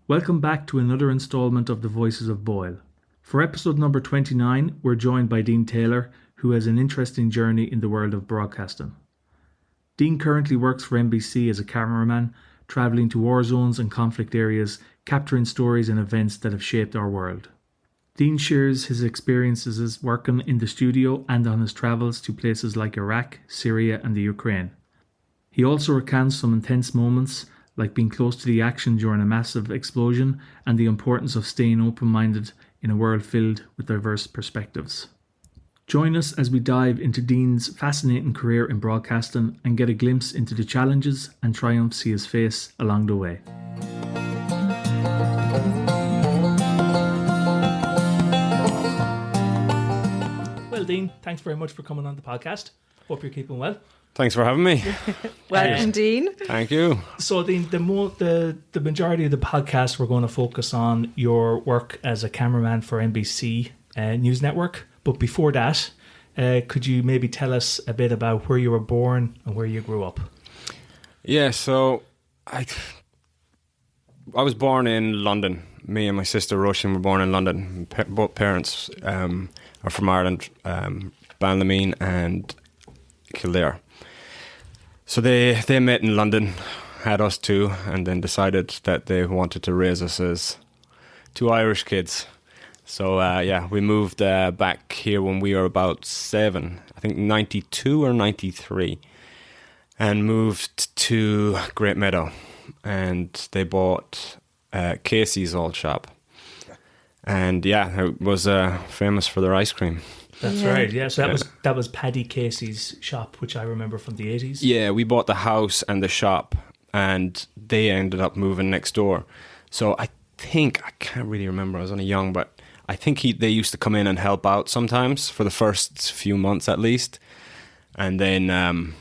Welcome back to another instalment of the Voices of Boyle. For episode number 29, we're joined by Dean Taylor, who has an interesting journey in the world of broadcasting. Dean currently works for NBC as a cameraman, travelling to war zones and conflict areas, capturing stories and events that have shaped our world. Dean shares his experiences working in the studio and on his travels to places like Iraq, Syria and the Ukraine. He also recounts some intense moments, like being close to the action during a massive explosion and the importance of staying open-minded in a world filled with diverse perspectives. Join us as we dive into Dean's fascinating career in broadcasting and get a glimpse into the challenges and triumphs he has faced along the way. Well, Dean, thanks very much for coming on the podcast. Hope you're keeping well. Thanks for having me. Welcome, Dean. Thank you. So, Dean, the majority of the podcast, we're going to focus on your work as a cameraman for NBC News Network. But before that, could you maybe tell us a bit about where you were born and where you grew up? Yeah, so I was born in London. Me and my sister Roisin were born in London. Both parents are from Ireland, Ballymeen and Kildare. So they met in London, had us two, and then decided that they wanted to raise us as two Irish kids. So we moved back here when we were about 7, I think 92 or 93, and moved to Great Meadow. And they bought Casey's old shop. And it was famous for their ice cream. That's right, yeah. So that was Paddy Casey's shop, which I remember from the 80s. Yeah, we bought the house and the shop, and they ended up moving next door. So I can't really remember, I was only young, but I think they used to come in and help out sometimes for the first few months at least. And then, I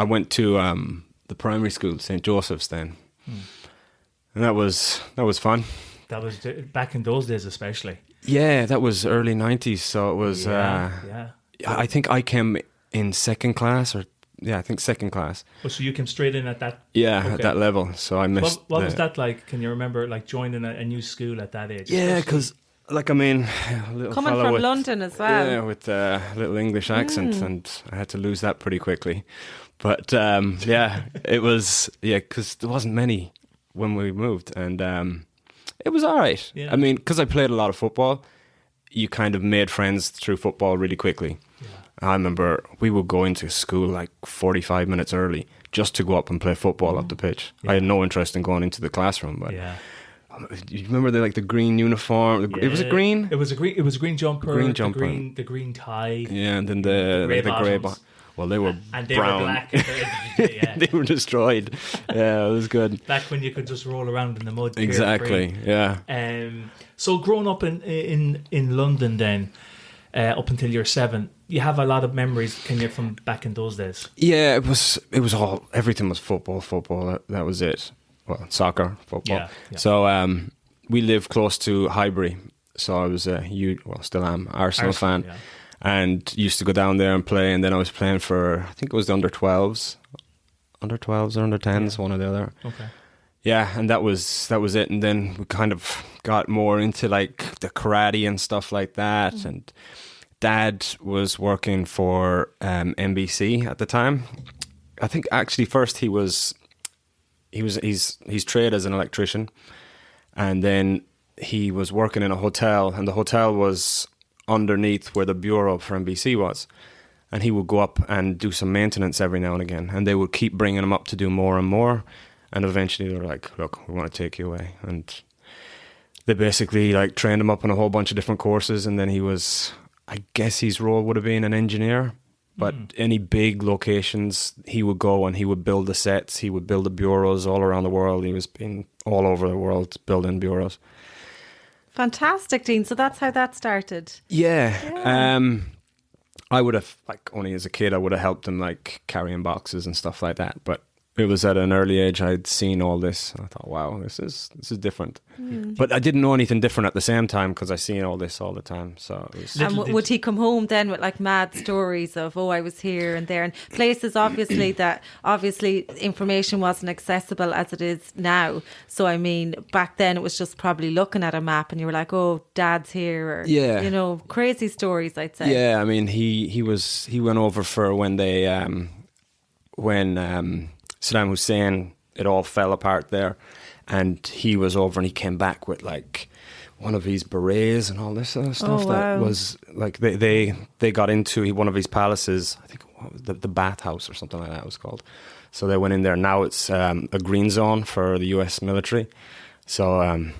went to the primary school, St. Joseph's then. And that was fun. That was back in those days especially. Yeah, that was early 90s, so it was... Yeah. I think I came in second class, second class. Oh, so you came straight in at that... Yeah, okay. At that level, so I missed... What was that like? Can you remember joining a new school at that age? Yeah, because, coming from London as well. Yeah, with a little English accent, and I had to lose that pretty quickly. But, it was... Yeah, because there wasn't many when we moved, and... It was all right. Yeah. I mean, because I played a lot of football, you kind of made friends through football really quickly. Yeah. I remember we would go into school 45 minutes early just to go up and play football up the pitch. Yeah. I had no interest in going into the classroom, but you remember the green uniform? Yeah. Was it green? It was a green jumper. The green tie. Yeah, and then the grey bottoms. Well, they were and they brown. were black. Yeah. They were destroyed. Yeah, it was good. Back when you could just roll around in the mud. Exactly. Yeah. So growing up in London, then up until you're 7, you have a lot of memories, can you, from back in those days? Yeah, it was all, everything was football. That was it. Well, soccer, football. Yeah. So we lived close to Highbury, so I was still am Arsenal fan. Yeah. And used to go down there and play, and then I was playing for, I think it was the under 12s or under 10s, one or the other. Okay. Yeah, and that was it. And then we kind of got more into the karate and stuff like that. Mm. And Dad was working for NBC at the time. I think actually first he's trained as an electrician, and then he was working in a hotel, and the hotel was underneath where the bureau for NBC was, and he would go up and do some maintenance every now and again, and they would keep bringing him up to do more and more, and eventually they were like, look, we want to take you away. And they basically trained him up on a whole bunch of different courses, and then he was, I guess his role would have been an engineer, but any big locations he would go and he would build the sets, he would build the bureaus all around the world. He was been all over the world building bureaus. Fantastic, Dean. So that's how that started. Yeah. I would have, only as a kid, I would have helped him, carrying boxes and stuff like that. But it was at an early age I'd seen all this. I thought, wow, this is different. But I didn't know anything different at the same time because I seen all this all the time. So it was. And would he come home then with like mad stories of, I was here and there, and places obviously information wasn't accessible as it is now. So I mean, back then it was just probably looking at a map and you were like, oh, Dad's here, or crazy stories, I'd say. Yeah, I mean, he went over for when they Saddam Hussein, it all fell apart there, and he was over and he came back with like one of his berets and all this sort of stuff. That was like they got into one of his palaces. I think the bathhouse or something like that it was called. So they went in there. Now it's a green zone for the US military. So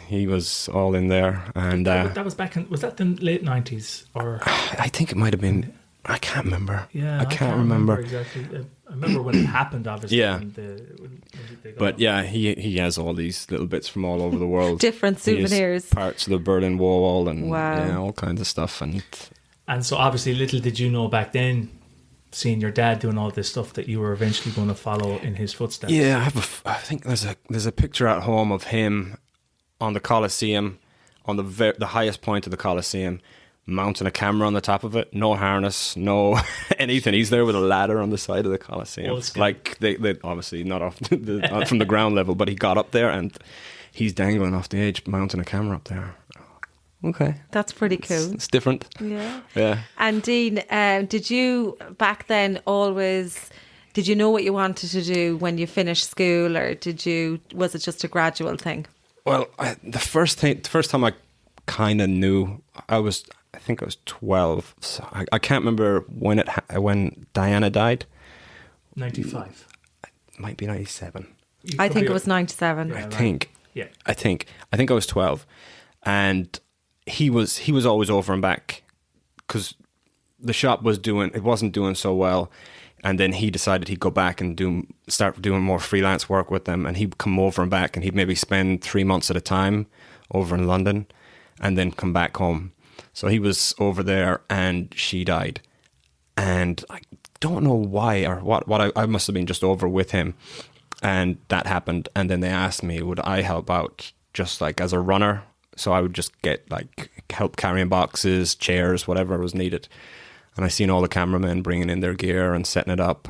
he was all in there, and that was back in, was that the late 90s or? I think it might have been. I can't remember. Yeah, I can't remember exactly. I remember when it happened, obviously. Yeah. When they got But yeah, he has all these little bits from all over the world. Different souvenirs. Parts of the Berlin Wall and wow. all kinds of stuff. And so obviously little did you know back then, seeing your dad doing all this stuff, that you were eventually going to follow in his footsteps. Yeah, I think there's a picture at home of him on the Colosseum, on the highest point of the Colosseum, mounting a camera on the top of it, no harness, no anything. He's there with a ladder on the side of the Colosseum. Like they obviously not off from the ground level, but he got up there and he's dangling off the edge, mounting a camera up there. Okay, that's pretty cool. It's different. Yeah. And Dean, did you back then did you know what you wanted to do when you finished school, or was it just a gradual thing? Well, the first time I kind of knew, I think I was 12. So I can't remember when Diana died. 95. It might be 97. I think it was 97. I think I was 12, and he was always over and back because the shop wasn't doing so well, and then he decided he'd go back and start doing more freelance work with them, and he'd come over and back, and he'd maybe spend 3 months at a time over in London, and then come back home. So he was over there and she died. And I don't know why or what I must have been just over with him. And that happened. And then they asked me, would I help out just like as a runner? So I would just get like help carrying boxes, chairs, whatever was needed. And I seen all the cameramen bringing in their gear and setting it up.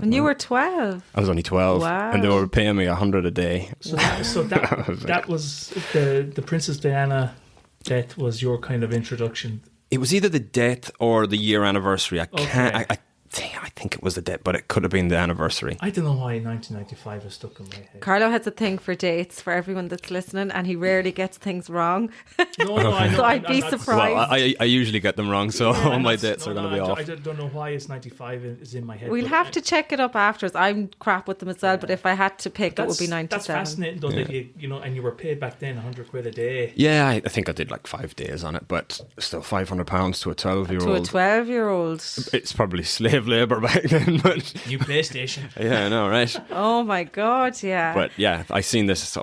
And you were 12. I was only 12. Wow. And they were paying me $100 a day. So that was the Princess Diana death was your kind of introduction. It was either the death or the year anniversary. I think it was the death, but it could have been the anniversary. I don't know why 1995 is stuck in my head. Carlo has a thing for dates for everyone that's listening, and he rarely gets things wrong. No, I know. So I'd be surprised. Well, I usually get them wrong, so all my dates are going to be off. I don't know why it's 95 is in my head. We'll have to check it up afterwards. I'm crap with them as well, but if I had to pick, it would be 97. That's fascinating, though, that and you were paid back then £100 a day. Yeah, I think I did like 5 days on it, but still £500 to a 12-year-old. To a 12-year-old. It's probably slave labour back then. But new PlayStation. Yeah, I know, right? Oh my God, yeah. But yeah, I seen this.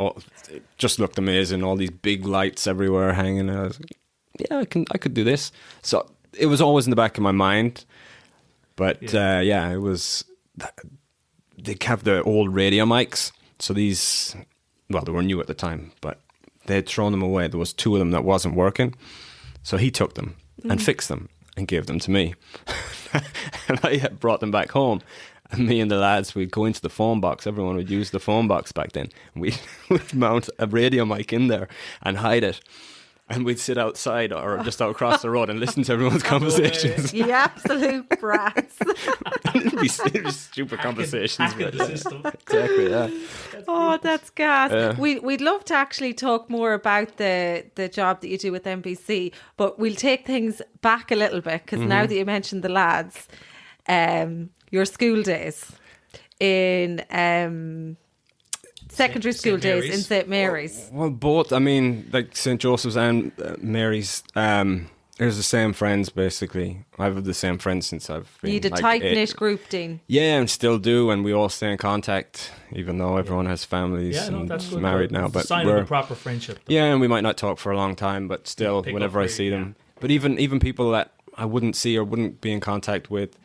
It just looked amazing. All these big lights everywhere hanging. I was like, yeah, I could do this. So it was always in the back of my mind. But it was. They have the old radio mics. So these, well, they were new at the time, but they had thrown them away. There was 2 of them that wasn't working. So he took them and fixed them and gave them to me. And I brought them back home. And me and the lads, we'd go into the phone box. Everyone would use the phone box back then. We'd mount a radio mic in there and hide it. And we'd sit outside or just out across the road and listen to everyone's conversations. You absolute brats. It'd be stupid conversations. Hacking the system. Exactly, yeah. That's gas. Yeah. We'd love to actually talk more about the job that you do with NBC, but we'll take things back a little bit because now that you mentioned the lads, your school days in secondary school days in St. Mary's. Well, both. I mean, like St. Joseph's and Mary's. There's the same friends, basically. I've had the same friends since I've been. You had a tight-knit group, Dean. Yeah, and still do, and we all stay in contact, even though everyone has families and married now. But sign of a proper friendship. Though. Yeah, and we might not talk for a long time, but still, whenever I see them. But even people that I wouldn't see or wouldn't be in contact with,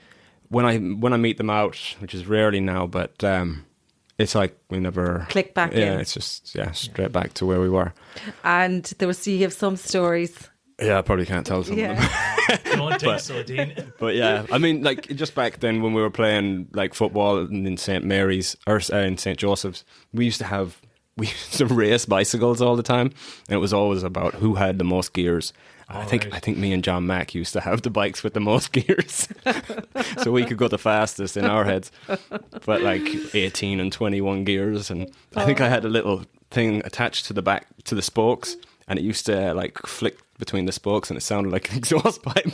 when I meet them out, which is rarely now, but it's like we never Click back in. Yeah, it's just straight back to where we were. And you have some stories. Yeah, I probably can't tell some of them. Don't think so, Dean. But yeah, I mean, like just back then when we were playing like football in St. Mary's or in St. Joseph's, we used to race bicycles all the time, and it was always about who had the most gears. I think me and John Mack used to have the bikes with the most gears, so we could go the fastest in our heads. But like 18 and 21 gears, and I think I had a little thing attached to the back to the spokes, and it used to like flick between the spokes, and it sounded like an exhaust pipe.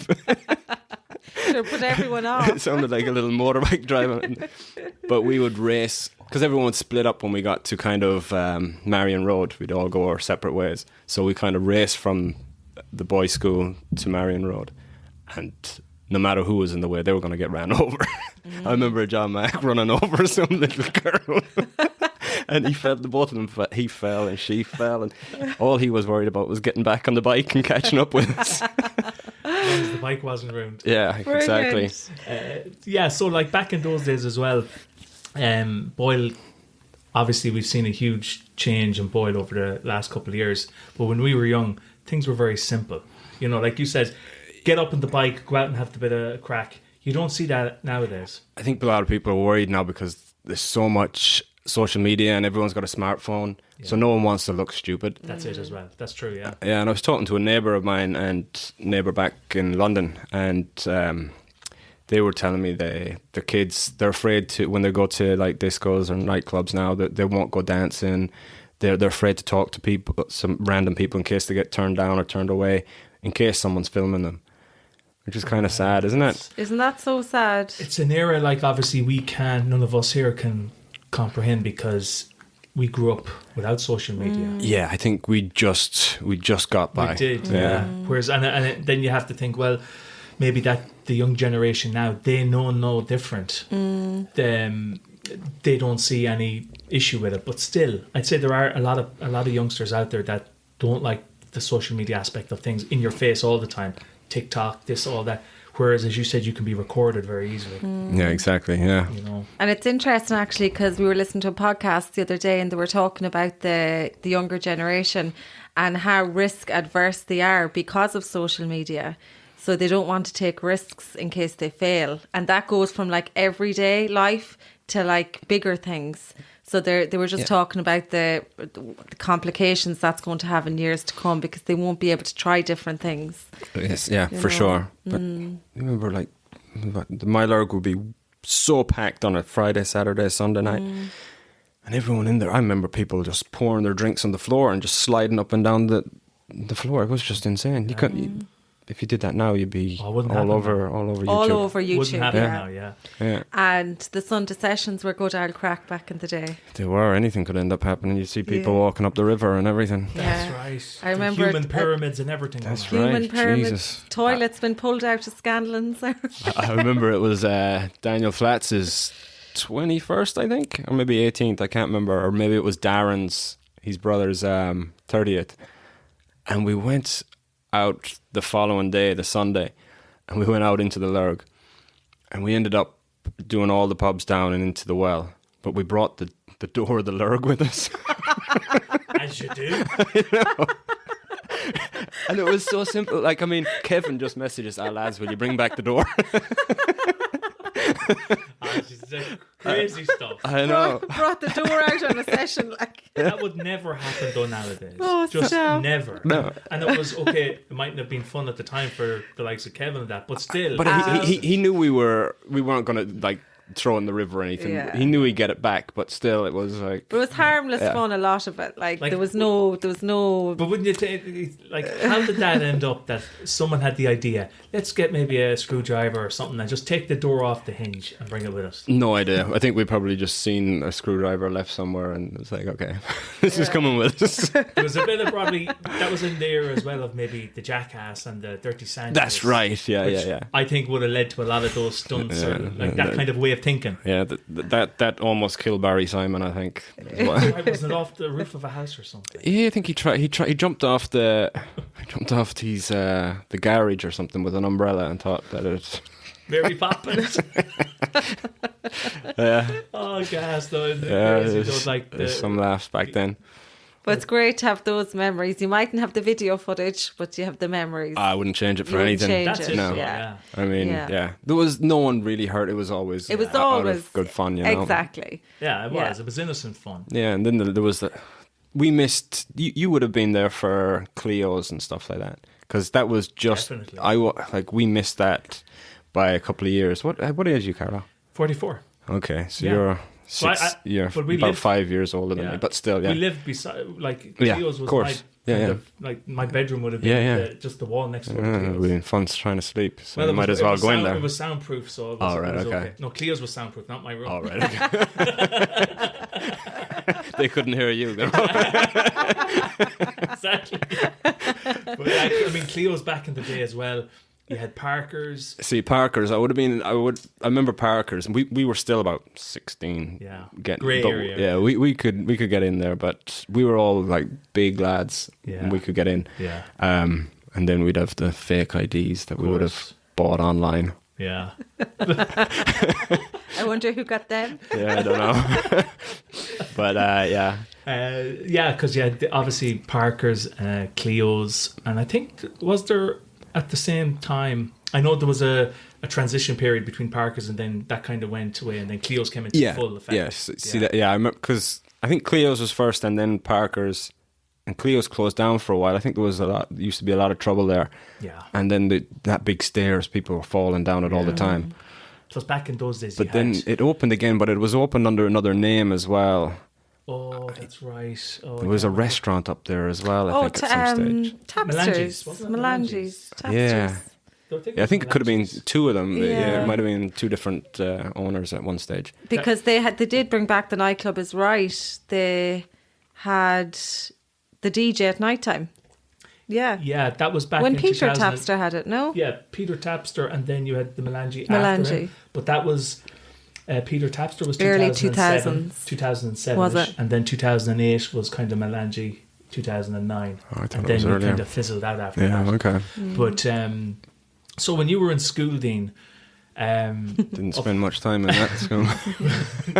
Sure, put everyone off. It sounded like a little motorbike driving. But we would race because everyone would split up when we got to kind of Marion Road. We'd all go our separate ways, so we kind of raced from the boys' school to Marion Road, and no matter who was in the way, they were going to get ran over. I remember John Mack running over some little girl. And he fell, both of them, he fell and she fell, and all he was worried about was getting back on the bike and catching up with us. The bike wasn't ruined. Yeah, Brilliant. exactly. So like back in those days as well, Boyle, obviously we've seen a huge change in Boyle over the last couple of years, but when we were young, things were very simple. You know, like you said, get up on the bike, go out and have a bit of crack. You don't see that nowadays. I think a lot of people are worried now because there's so much social media and everyone's got a smartphone, so no one wants to look stupid. That's it as well. That's true, yeah. Yeah, and I was talking to a neighbour of mine and neighbour back in London, and they were telling me their kids, they're afraid to, when they go to like discos or nightclubs now, that they won't go dancing. They're afraid to talk to people, some random people, in case they get turned down or turned away, in case someone's filming them. Which is kind of sad, isn't it? Isn't that so sad? It's an era like obviously none of us here can comprehend because we grew up without social media. Yeah, I think we just got by. We did, yeah. Whereas, then you have to think, well, maybe that the young generation now, they know no different. They don't see any issue with it, but still, I'd say there are a lot of youngsters out there that don't like the social media aspect of things, in your face all the time. TikTok, this, all that. Whereas, as you said, you can be recorded very easily. Yeah, exactly. Yeah. You know. And it's interesting actually, because we were listening to a podcast the other day and they were talking about the younger generation and how risk adverse they are because of social media. So they don't want to take risks in case they fail. And that goes from like everyday life to like bigger things. So they were just talking about the complications that's going to have in years to come because they won't be able to try different things. Yes, yeah, for sure. But remember, like, the Mylurg would be so packed on a Friday, Saturday, Sunday night. And everyone in there, I remember people just pouring their drinks on the floor and just sliding up and down the floor. It was just insane. You couldn't... If you did that now, you'd be all over YouTube. All over YouTube. Wouldn't happen now, yeah. And the Sunday sessions were good old crack back in the day. They were. Anything could end up happening. You see people walking up the river and everything. That's right. I remember human pyramids and everything. That's human right. pyramids, Jesus. toilets been pulled out of scandalins. I remember it was Daniel Flatz's 21st, I think, or maybe 18th. I can't remember. Or maybe it was Darren's, his brother's 30th. And we went out the following day, the Sunday, and we went out into the Lurg, and we ended up doing all the pubs down and into the well, but we brought the door of the Lurg with us. As you do. I know. And it was so simple. Like, I mean, Kevin just messages, lads, will you bring back the door? Crazy stuff. I know. Brought the door out on a session. Like that would never happen though nowadays. Oh, just stop. never. No. And it was okay. It mightn't have been fun at the time for the likes of Kevin and that, but still. But he knew we weren't going to like throw in the river or anything. Yeah. He knew he'd get it back, but still, it was like. It was harmless fun. A lot of it. Like there was no. But wouldn't you take like how did that end up? That someone had the idea. Let's get maybe a screwdriver or something and just take the door off the hinge and bring it with us. No idea. I think we probably just seen a screwdriver left somewhere and it's like, okay, this is coming with us. There was a bit of probably that was in there as well of maybe the Jackass and the Dirty Sanchez. That's right. Yeah. I think would have led to a lot of those stunts or like that kind of way of of thinking. Yeah, that almost killed Barry Simon, I think. Why wasn't it off the roof of a house or something? Yeah, I think he jumped off the garage or something with an umbrella and thought that it. Mary Poppins. Yeah. Oh, gas though. Yeah, There's some laughs back then. But it's great to have those memories. You mightn't have the video footage, but you have the memories. I wouldn't change it for You wouldn't anything. change That's it. it. No. Yeah. I mean, Yeah. there was no one really hurt. It was always out of good fun, you know. Exactly. Yeah, it was. Yeah. It was innocent fun. Yeah, and then there was we missed. You would have been there for Cleo's and stuff like that, because that was just Definitely. we missed that by a couple of years. What age are you, Carlo? 44. Okay, so Yeah. you're So you're but we about lived- 5 years older than me, but still, yeah. We lived beside, like, Yeah, Cleo's was of course. like my bedroom would have been just the wall next door to It would Cleo's. have been fun trying to sleep, so you it might was- as well it was go in sound- there. It was soundproof, so it was, Oh, right, it was okay. No, Cleo's was soundproof, not my room. All right, okay. They couldn't hear you. Exactly. But yeah, I mean, Cleo's back in the day as well. You had Parker's. See, Parker's. I remember Parker's, and we were still about 16. Yeah. Getting Grey area. Yeah, we could get in there, but we were all like big lads, Yeah. and we could get in. Yeah. And then we'd have the fake IDs that we would have course. bought online. Yeah. I wonder who got them. Yeah, I don't know. But yeah. Yeah, because you had obviously Parker's, Cleo's, and I think was there at the same time. I know there was a transition period between Parker's, and then that kind of went away, and then Cleo's came into full effect. Yes, see that. Yeah, I remember because I think Cleo's was first, and then Parker's, and Cleo's closed down for a while. I think there used to be a lot of trouble there. Yeah. And then that big stairs, people were falling down it all the time. Plus, back in those days, But then it opened again, but it was opened under another name as well. Oh, that's right. Oh, There was a restaurant up there as well, I think, at some stage. Tapsters. Melanges, wasn't it? Melanges. Tapsters. Yeah. I think it could have been two of them. Yeah. It might have been two different owners at one stage. Because they did bring back the nightclub, is right. They had the DJ at night time. Yeah. Yeah, that was back When in Peter 2000 Tapster had it, no? Yeah, Peter Tapster, and then you had the Melange after Melange. him. But that was Peter Tapster was Early 2007, 2000s. 2007, Was it? and then 2008 was kind of Melange 2009, Oh, I thought and it then was you earlier. kind of fizzled out after Yeah, that. okay. But so when you were in school, Dean, Didn't spend much time in that school.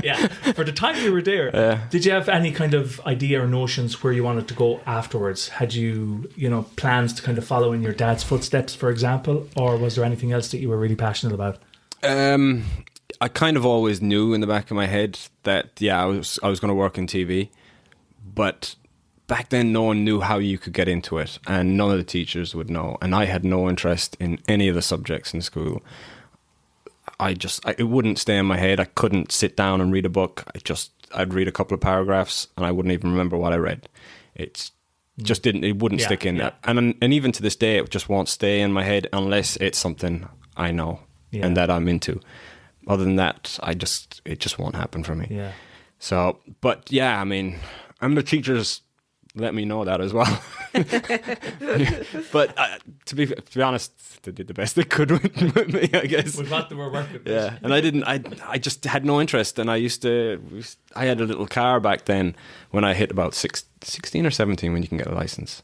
yeah, for the time you were there, did you have any kind of idea or notions where you wanted to go afterwards? Had you plans to kind of follow in your dad's footsteps, for example, or was there anything else that you were really passionate about? I kind of always knew in the back of my head that I was going to work in TV, but back then no one knew how you could get into it, and none of the teachers would know, and I had no interest in any of the subjects in school. It wouldn't stay in my head. I couldn't sit down and read a book. I'd read a couple of paragraphs and I wouldn't even remember what I read. It wouldn't stick in there. And even to this day, it just won't stay in my head unless it's something I know and that I'm into. Other than that, it just won't happen for me. Yeah. So, but yeah, I mean, and the teachers let me know that as well. But to be honest, they did the best they could with me, I guess. With what they were working with. Yeah, and I just had no interest, and I had a little car back then when I hit about 16 or 17 when you can get a license.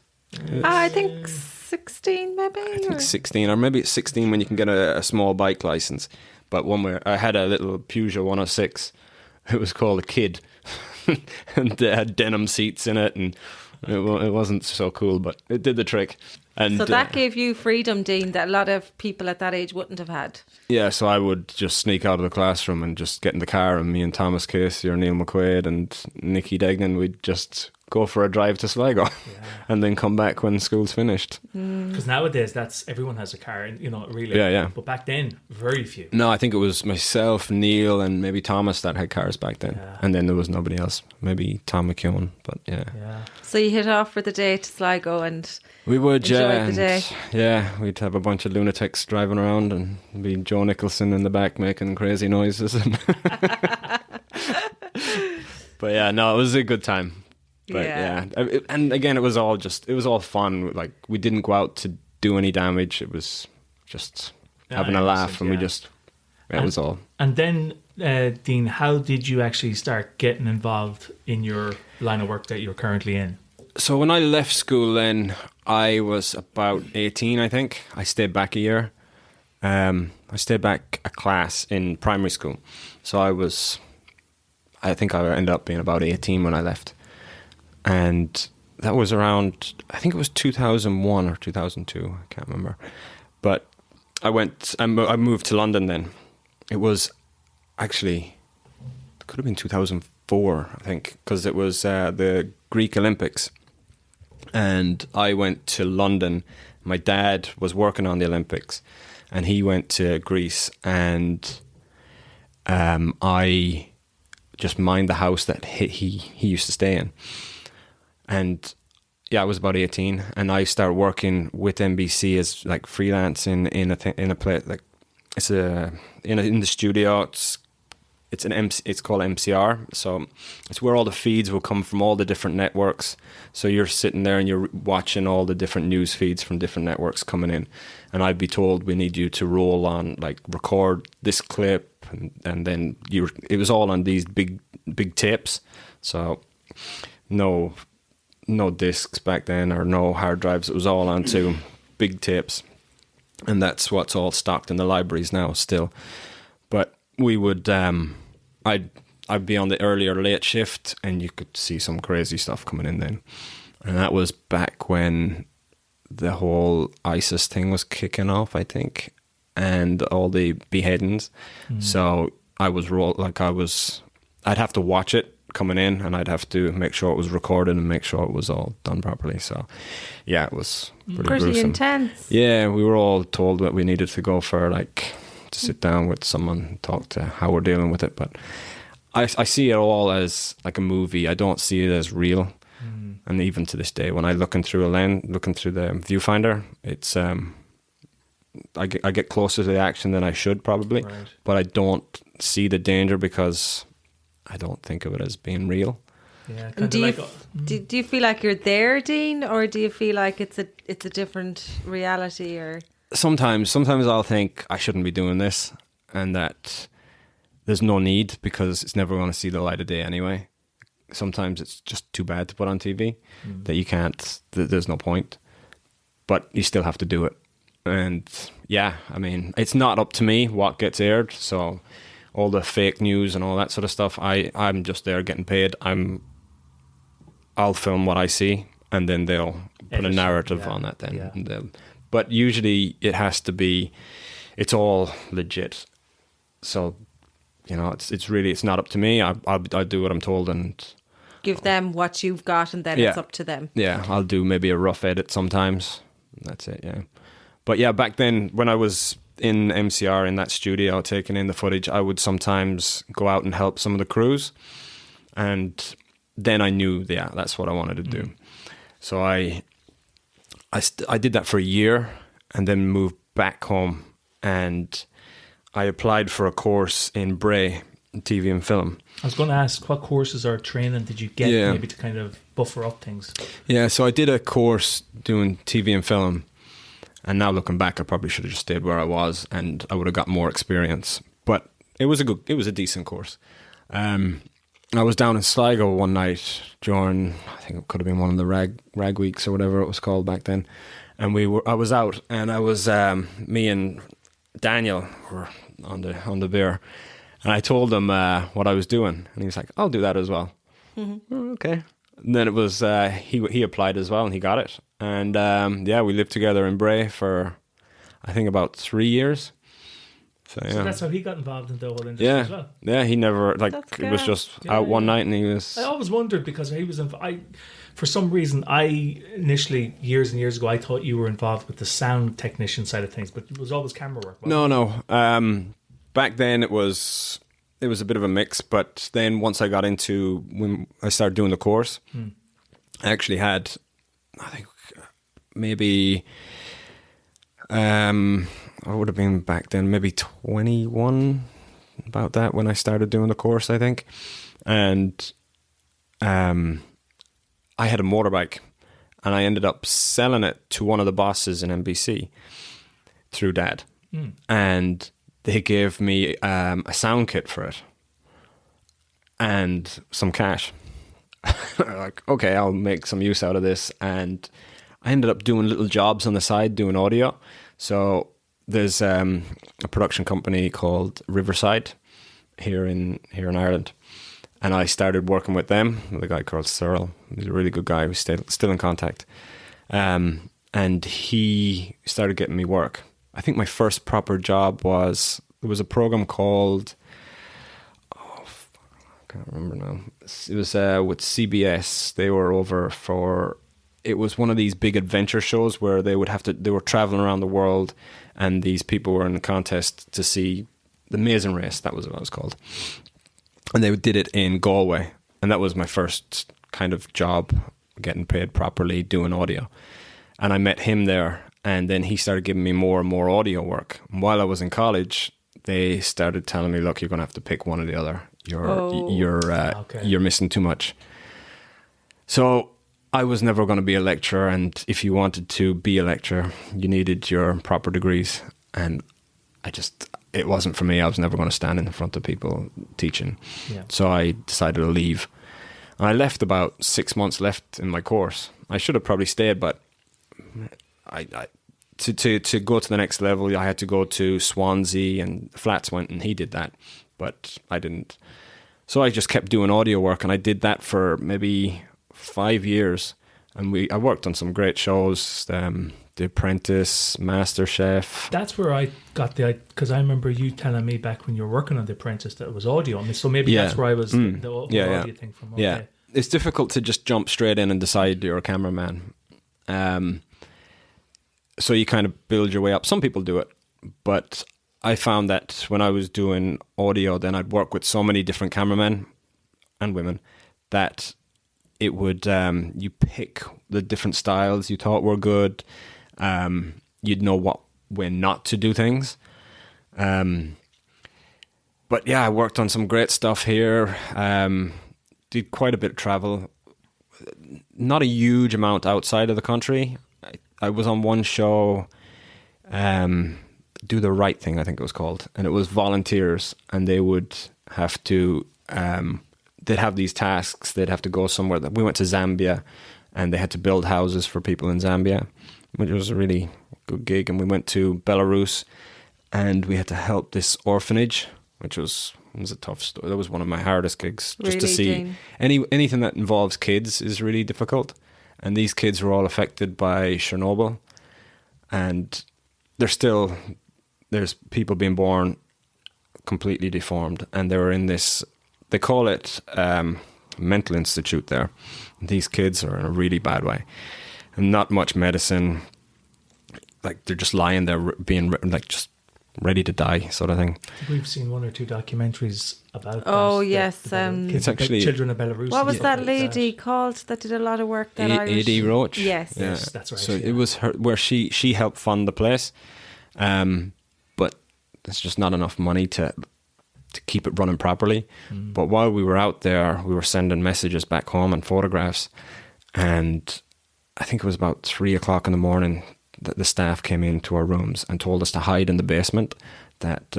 I think 16 maybe. I think 16, or maybe it's 16 when you can get a small bike license. But I had a little Peugeot 106. It was called a Kid, and it had denim seats in it, and it wasn't so cool, but it did the trick. And so that gave you freedom, Dean, that a lot of people at that age wouldn't have had. Yeah, so I would just sneak out of the classroom and just get in the car, and me and Thomas Casey or Neil McQuaid and Nicky Degnan, we'd just go for a drive to Sligo and then come back when school's finished. Because nowadays, everyone has a car, really. Yeah. But back then, very few. No, I think it was myself, Neil, and maybe Thomas that had cars back then. Yeah. And then there was nobody else. Maybe Tom McKeown, but yeah. So you hit off for the day to Sligo and We would, enjoy the day. Yeah, we'd have a bunch of lunatics driving around and be Joe Nicholson in the back making crazy noises. But yeah, no, it was a good time. But and again, it was all fun. Like, we didn't go out to do any damage. It was just having a laugh, and we just, it was all. And then Dean, how did you actually start getting involved in your line of work that you're currently in? So when I left school then, I was about 18, I think. I stayed back a year. I stayed back a class in primary school. So I think I ended up being about 18 when I left. And that was around, I think it was 2001 or 2002, I can't remember. But I moved to London then. It was actually, it could have been 2004, I think, because it was the Greek Olympics. And I went to London. My dad was working on the Olympics, and he went to Greece, and I just mined the house that he used to stay in. And yeah, I was about 18, and I started working with NBC as like freelance in a place like in the studio. It's called MCR, so it's where all the feeds will come from all the different networks. So you're sitting there and you're watching all the different news feeds from different networks coming in, and I'd be told, we need you to roll on, like, record this clip, and then it was all on these big tapes. So no discs back then, or no hard drives. It was all onto big tapes, and that's what's all stocked in the libraries now still. But we would, I'd be on the early or late shift, and you could see some crazy stuff coming in then. And that was back when the whole ISIS thing was kicking off, I think, and all the beheadings. So I'd have to watch it coming in, and I'd have to make sure it was recorded and make sure it was all done properly. So yeah, it was pretty gruesome. Intense. Yeah, we were all told that we needed to go for to sit down with someone, talk to how we're dealing with it. But I see it all as like a movie. I don't see it as real. And even to this day, when I looking through the viewfinder, it's I get closer to the action than I should probably, right. But I don't see the danger because I don't think of it as being real. Yeah. And do you feel like you're there, Dean, or do you feel like it's a different reality? Or sometimes I'll think I shouldn't be doing this, and that there's no need because it's never going to see the light of day anyway. Sometimes it's just too bad to put on TV that you can't. There's no point, but you still have to do it. And yeah, I mean, it's not up to me what gets aired. So all the fake news and all that sort of stuff, I'm just there getting paid. I'll film what I see, and then they'll put a narrative on that then. Yeah. But usually it has to be, it's all legit. So, it's not up to me. I'll do what I'm told and give them what you've got, and then it's up to them. Yeah, I'll do maybe a rough edit sometimes. That's it, yeah. But yeah, back then when I was in MCR in that studio taking in the footage, I would sometimes go out and help some of the crews, and then I knew, that's what I wanted to do. So I did that for a year, and then moved back home, and I applied for a course in Bray, TV and film. I was going to ask, what courses or training did you get maybe to kind of buffer up things? Yeah, so I did a course doing TV and film. And now looking back, I probably should have just stayed where I was, and I would have got more experience. But it was a decent course. I was down in Sligo one night during, I think it could have been one of the rag weeks or whatever it was called back then. And I was out, and I was me and Daniel were on the beer, and I told him what I was doing, and he was like, "I'll do that as well." Mm-hmm. Oh, okay. And then it was he applied as well, and he got it. And we lived together in Bray for, I think, about 3 years. So that's how he got involved in the whole industry as well. Yeah, he never, it was just out one night, and he was... I always wondered, because he was... for some reason, I initially, years and years ago, I thought you were involved with the sound technician side of things, but it was always camera work, wasn't it? No. Back then, it was a bit of a mix, but then once I got into, when I started doing the course, I actually had, I think, maybe I would have been back then maybe 21, about that, when I started doing the course, I think. And I had a motorbike, and I ended up selling it to one of the bosses in NBC through Dad. And they gave me a sound kit for it and some cash. Like, okay, I'll make some use out of this. And I ended up doing little jobs on the side, doing audio. So there's a production company called Riverside here in Ireland. And I started working with them, with a guy called Cyril. He's a really good guy. We're still in contact. And he started getting me work. I think my first proper job was, there was a program called, I can't remember now. It was with CBS. They were over for, it was one of these big adventure shows where they were traveling around the world, and these people were in a contest to see the Amazing Race. That was what it was called. And they did it in Galway. And that was my first kind of job, getting paid properly, doing audio. And I met him there. And then he started giving me more and more audio work. And while I was in college, they started telling me, look, you're going to have to pick one or the other. You're missing too much. So I was never going to be a lecturer. And if you wanted to be a lecturer, you needed your proper degrees. And it wasn't for me. I was never going to stand in front of people teaching. Yeah. So I decided to leave. And I left about 6 months left in my course. I should have probably stayed, but to go to the next level, I had to go to Swansea, and Flats went and he did that, but I didn't. So I just kept doing audio work, and I did that for maybe 5 years. And I worked on some great shows, The Apprentice, MasterChef. That's where I got because I remember you telling me back when you were working on The Apprentice that it was audio. So maybe that's where I was the audio thing from. Okay. Yeah, it's difficult to just jump straight in and decide you're a cameraman. So you kind of build your way up. Some people do it, but I found that when I was doing audio, then I'd work with so many different cameramen and women that it would, you pick the different styles you thought were good. You'd know when not to do things. But yeah, I worked on some great stuff here. Did quite a bit of travel. Not a huge amount outside of the country. I was on one show, Do the Right Thing, I think it was called. And it was volunteers, and they would have to, they'd have these tasks. They'd have to go somewhere. We went to Zambia, and they had to build houses for people in Zambia, which was a really good gig. And we went to Belarus, and we had to help this orphanage, which was a tough story. That was one of my hardest gigs, just really, to see. Jane. Anything that involves kids is really difficult. And these kids were all affected by Chernobyl, and there's people being born completely deformed, and they were in this, they call it mental institute there. These kids are in a really bad way, and not much medicine. Like, they're just lying there, being like just ready to die, sort of thing. We've seen one or two documentaries about Oh, that. yes. Kids, It's actually children of Belarus. What was that lady called that did a lot of work? That Irish? A.D. Roach. Yes. Yeah. Yes, that's right. So yeah. it was her, where she helped fund the place, but there's just not enough money to keep it running properly. But while we were out there, we were sending messages back home and photographs, and I think it was about 3:00 in the morning that the staff came into our rooms and told us to hide in the basement, that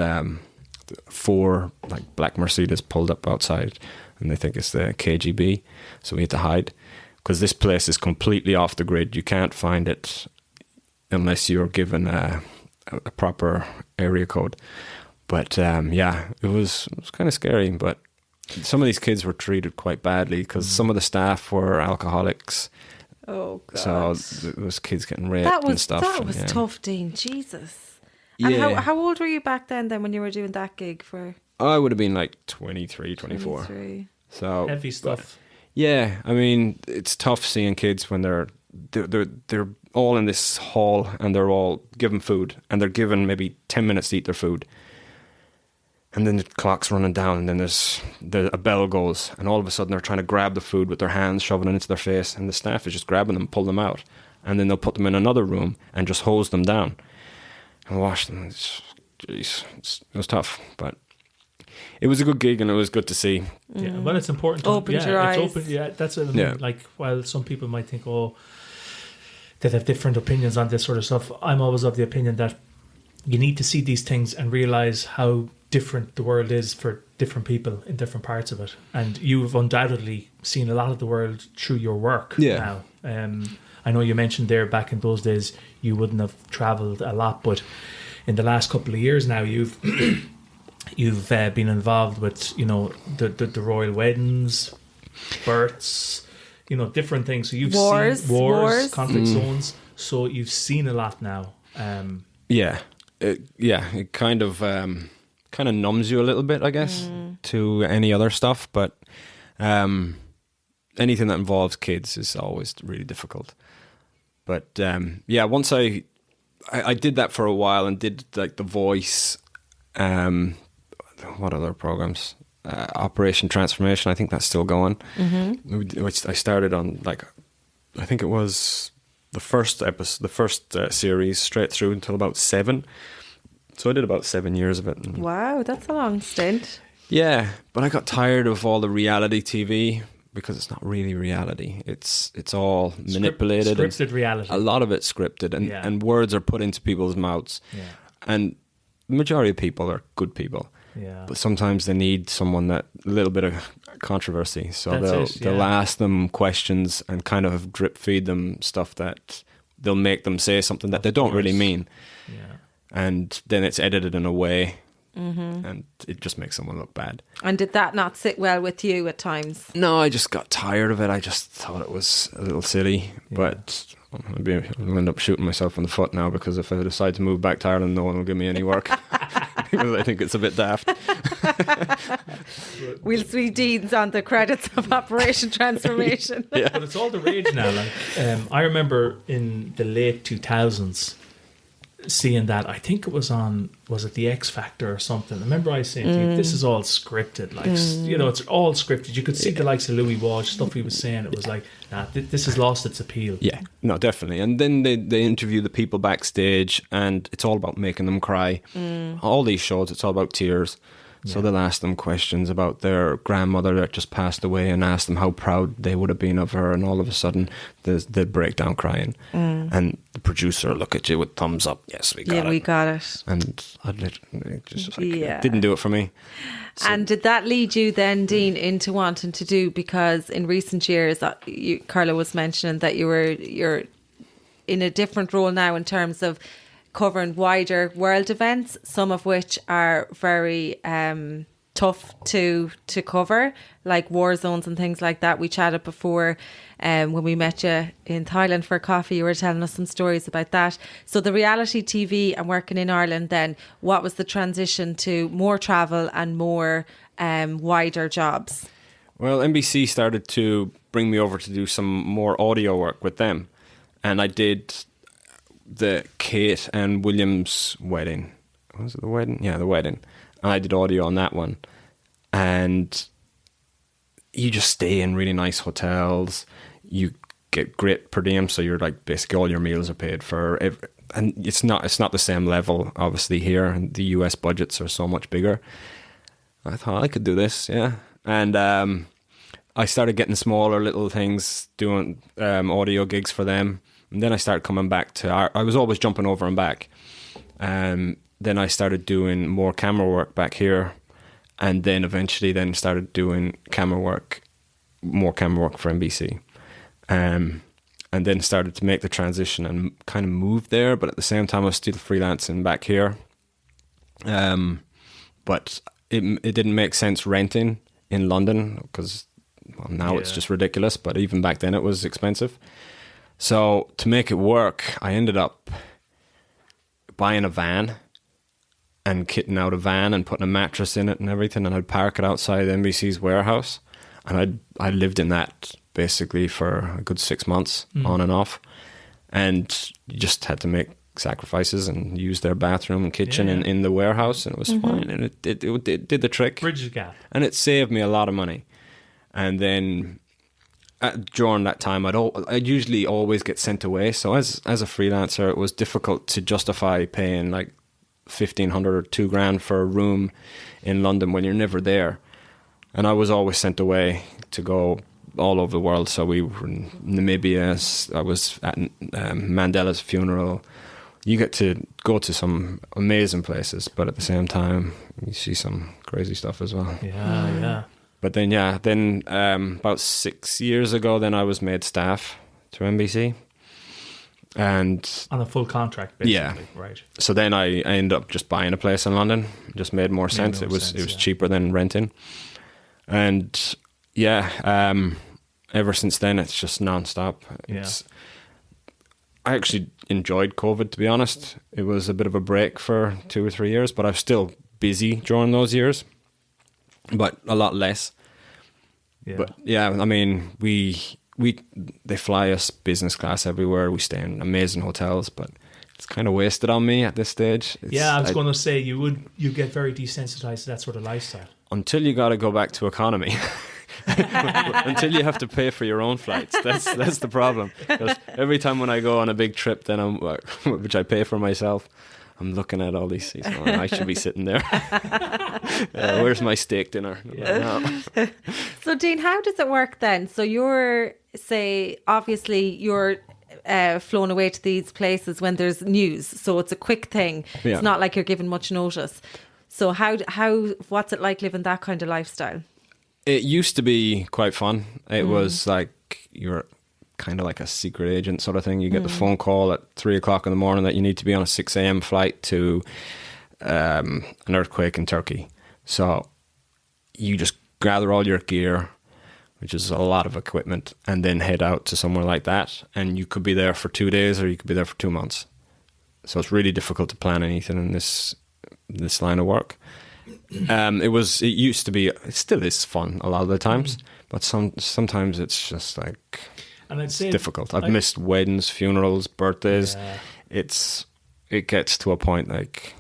4 like black Mercedes pulled up outside, and they think it's the KGB, so we had to hide because this place is completely off the grid. You can't find it unless you're given a proper area code. But yeah, it was kind of scary. But some of these kids were treated quite badly because some of the staff were alcoholics. Oh, God. So there was kids getting raped and stuff. That was yeah. tough, Dean. Jesus. And Yeah. how old were you back then when you were doing that gig for? I would have been like 23, 24. 23? So Heavy stuff. Yeah, I mean, it's tough seeing kids when they're all in this hall and they're all given food, and they're given maybe 10 minutes to eat their food. And then the clock's running down, and then a bell goes, and all of a sudden they're trying to grab the food with their hands, shoving it into their face, and the staff is just grabbing them, pull them out, and then they'll put them in another room and just hose them down and wash them. It was tough, but it was a good gig, and it was good to see. Yeah, well, it's important. Opened your eyes. That's what I mean. Yeah. Like, while some people might think, they have different opinions on this sort of stuff, I'm always of the opinion that you need to see these things and realize how different the world is for different people in different parts of it. And you've undoubtedly seen a lot of the world through your work now. I know you mentioned there back in those days you wouldn't have travelled a lot, but in the last couple of years now you've been involved with, you know, the royal weddings, births, you know, different things. So you've seen wars, conflict zones. So you've seen a lot now. It kind of numbs you a little bit, I guess, to any other stuff. But anything that involves kids is always really difficult. But once I did that for a while and did like The Voice. What other programs? Operation Transformation. I think that's still going. Which I started on, like, I think it was the first episode, the first series, straight through until about 7. So I did about 7 years of it. Wow, that's a long stint. Yeah, but I got tired of all the reality TV because it's not really reality. It's all manipulated. Scripted reality. A lot of it's scripted, and words are put into people's mouths. Yeah. And the majority of people are good people. Yeah. But sometimes they need someone that a little bit of controversy. So they'll ask them questions and kind of drip feed them stuff that they'll make them say something that they don't really mean. Yeah. And then it's edited in a way and it just makes someone look bad. And did that not sit well with you at times? No, I just got tired of it. I just thought it was a little silly. Yeah. But I'll end up shooting myself in the foot now, because if I decide to move back to Ireland, no one will give me any work. Because I think it's a bit daft. We'll see Dean's on the credits of Operation Transformation. Yeah. But it's all the rage now. Like, I remember in the late 2000s seeing that. I think it was it the X Factor or something? I remember I saying, this is all scripted. Like, you know, it's all scripted. You could see the likes of Louis Walsh, stuff he was saying. It was like, nah, this has lost its appeal. Yeah, no, definitely. And then they interview the people backstage, and it's all about making them cry. All these shows, it's all about tears. So they'll ask them questions about their grandmother that just passed away and ask them how proud they would have been of her, and all of a sudden they break down crying. And the producer will look at you with thumbs up. Yes, we got it. Yeah, we got it. And it didn't do it for me. So, and did that lead you then, Dean, into wanting to do, because in recent years, Carla was mentioning that you're in a different role now in terms of covering wider world events, some of which are very tough to cover, like war zones and things like that. We chatted before when we met you in Thailand for coffee. You were telling us some stories about that. So the reality TV and working in Ireland then, what was the transition to more travel and more wider jobs? Well, NBC started to bring me over to do some more audio work with them. And I did the Kate and William's wedding. Was it the wedding? Yeah, the wedding. And I did audio on that one. And you just stay in really nice hotels. You get great per diem, so you're like, basically all your meals are paid for. And it's not the same level, obviously, here. And the US budgets are so much bigger. I thought I could do this, yeah. And I started getting smaller little things, doing audio gigs for them. And then I started coming back to... I was always jumping over and back. Then I started doing more camera work back here. And then eventually started doing more camera work for NBC. And then started to make the transition and kind of move there. But at the same time, I was still freelancing back here. But it didn't make sense renting in London, because now it's just ridiculous. But even back then, it was expensive. So to make it work, I ended up buying a van and kitting out a van and putting a mattress in it and everything, and I'd park it outside NBC's warehouse. And I lived in that basically for a good 6 months, on and off. And you just had to make sacrifices and use their bathroom and kitchen in the warehouse, and it was fine. And it did the trick. Bridge the gap. And it saved me a lot of money. And then... during that time, I'd usually always get sent away. So as a freelancer, it was difficult to justify paying like $1,500 or $2,000 for a room in London when you're never there. And I was always sent away to go all over the world. So we were in Namibia. I was at Mandela's funeral. you get to go to some amazing places, but at the same time, you see some crazy stuff as well. Yeah. But then, about 6 years ago, then I was made staff to NBC. And On a full contract, basically. Right. so then I ended up just buying a place in London. It just made more sense. It was cheaper than renting. And ever since then, it's just non-stop. Yeah. I actually enjoyed COVID, to be honest. It was a bit of a break for 2 or 3 years, but I was still busy during those years, but a lot less. Yeah. But yeah, I mean, they fly us business class everywhere. We stay in amazing hotels, but it's kind of wasted on me at this stage. I was going to say you get very desensitized to that sort of lifestyle until you got to go back to economy. Until you have to pay for your own flights. That's the problem. 'Cause every time when I go on a big trip, then which I pay for myself, I'm looking at all these seats. I should be sitting there. Where's my steak dinner? Yeah. No. So, Dean, how does it work then? So you're flown away to these places when there's news. So it's a quick thing. Yeah. It's not like you're given much notice. So what's it like living that kind of lifestyle? It used to be quite fun. It was like you're kind of like a secret agent sort of thing. You get the phone call at 3 o'clock in the morning that you need to be on a 6 a.m. flight to an earthquake in Turkey. So you just gather all your gear, which is a lot of equipment, and then head out to somewhere like that. And you could be there for 2 days or you could be there for 2 months. So it's really difficult to plan anything in this line of work. It used to be, it still is fun a lot of the times, but sometimes it's just like, and I'd say difficult. I've missed weddings, funerals, birthdays. Yeah. It gets to a point like,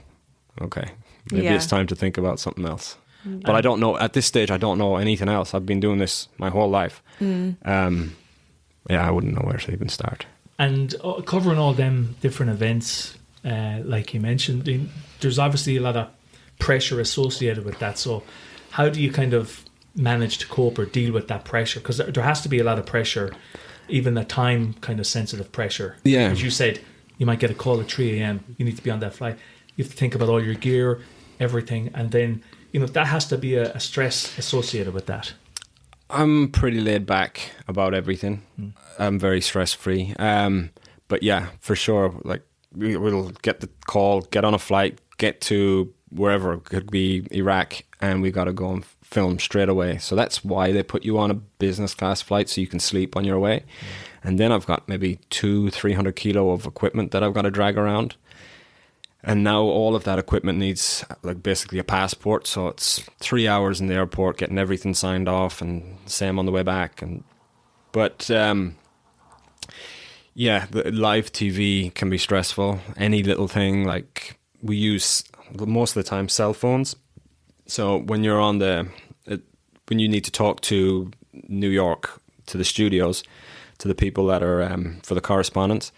okay, maybe it's time to think about something else. But I don't know, at this stage, I don't know anything else. I've been doing this my whole life. I wouldn't know where to even start. And covering all them different events, like you mentioned, there's obviously a lot of pressure associated with that. So how do you kind of manage to cope or deal with that pressure? Because there has to be a lot of pressure, even a time kind of sensitive pressure. Yeah. As you said, you might get a call at 3 a.m. You need to be on that flight. You have to think about all your gear, everything. And then, that has to be a stress associated with that. I'm pretty laid back about everything. I'm very stress free. But yeah, for sure, like we'll get the call, get on a flight, get to wherever, it could be Iraq, and we got to go and film straight away. So that's why they put you on a business class flight, so you can sleep on your way. And then I've got maybe 200-300 kilo of equipment that I've got to drag around. And now all of that equipment needs like basically a passport. So it's 3 hours in the airport getting everything signed off, and same on the way back. But the live TV can be stressful. Any little thing, like we use most of the time cell phones. So when you're on when you need to talk to New York, to the studios, to the people that are for the correspondence,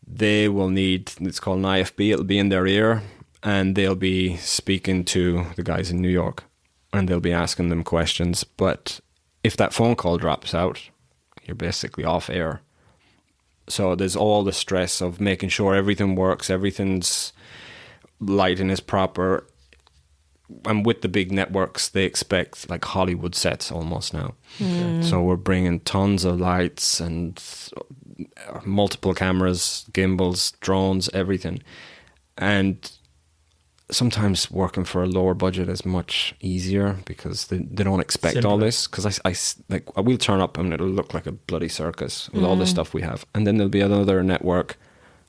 they will need, it's called an IFB, it'll be in their ear, and they'll be speaking to the guys in New York, and they'll be asking them questions. But if that phone call drops out, you're basically off air. So there's all the stress of making sure everything works, everything's lighting is proper. And with the big networks, they expect like Hollywood sets almost now. So we're bringing tons of lights and multiple cameras, gimbals, drones, everything. And sometimes working for a lower budget is much easier because they don't expect all this. Because I will turn up and it'll look like a bloody circus with all the stuff we have. And then there'll be another network.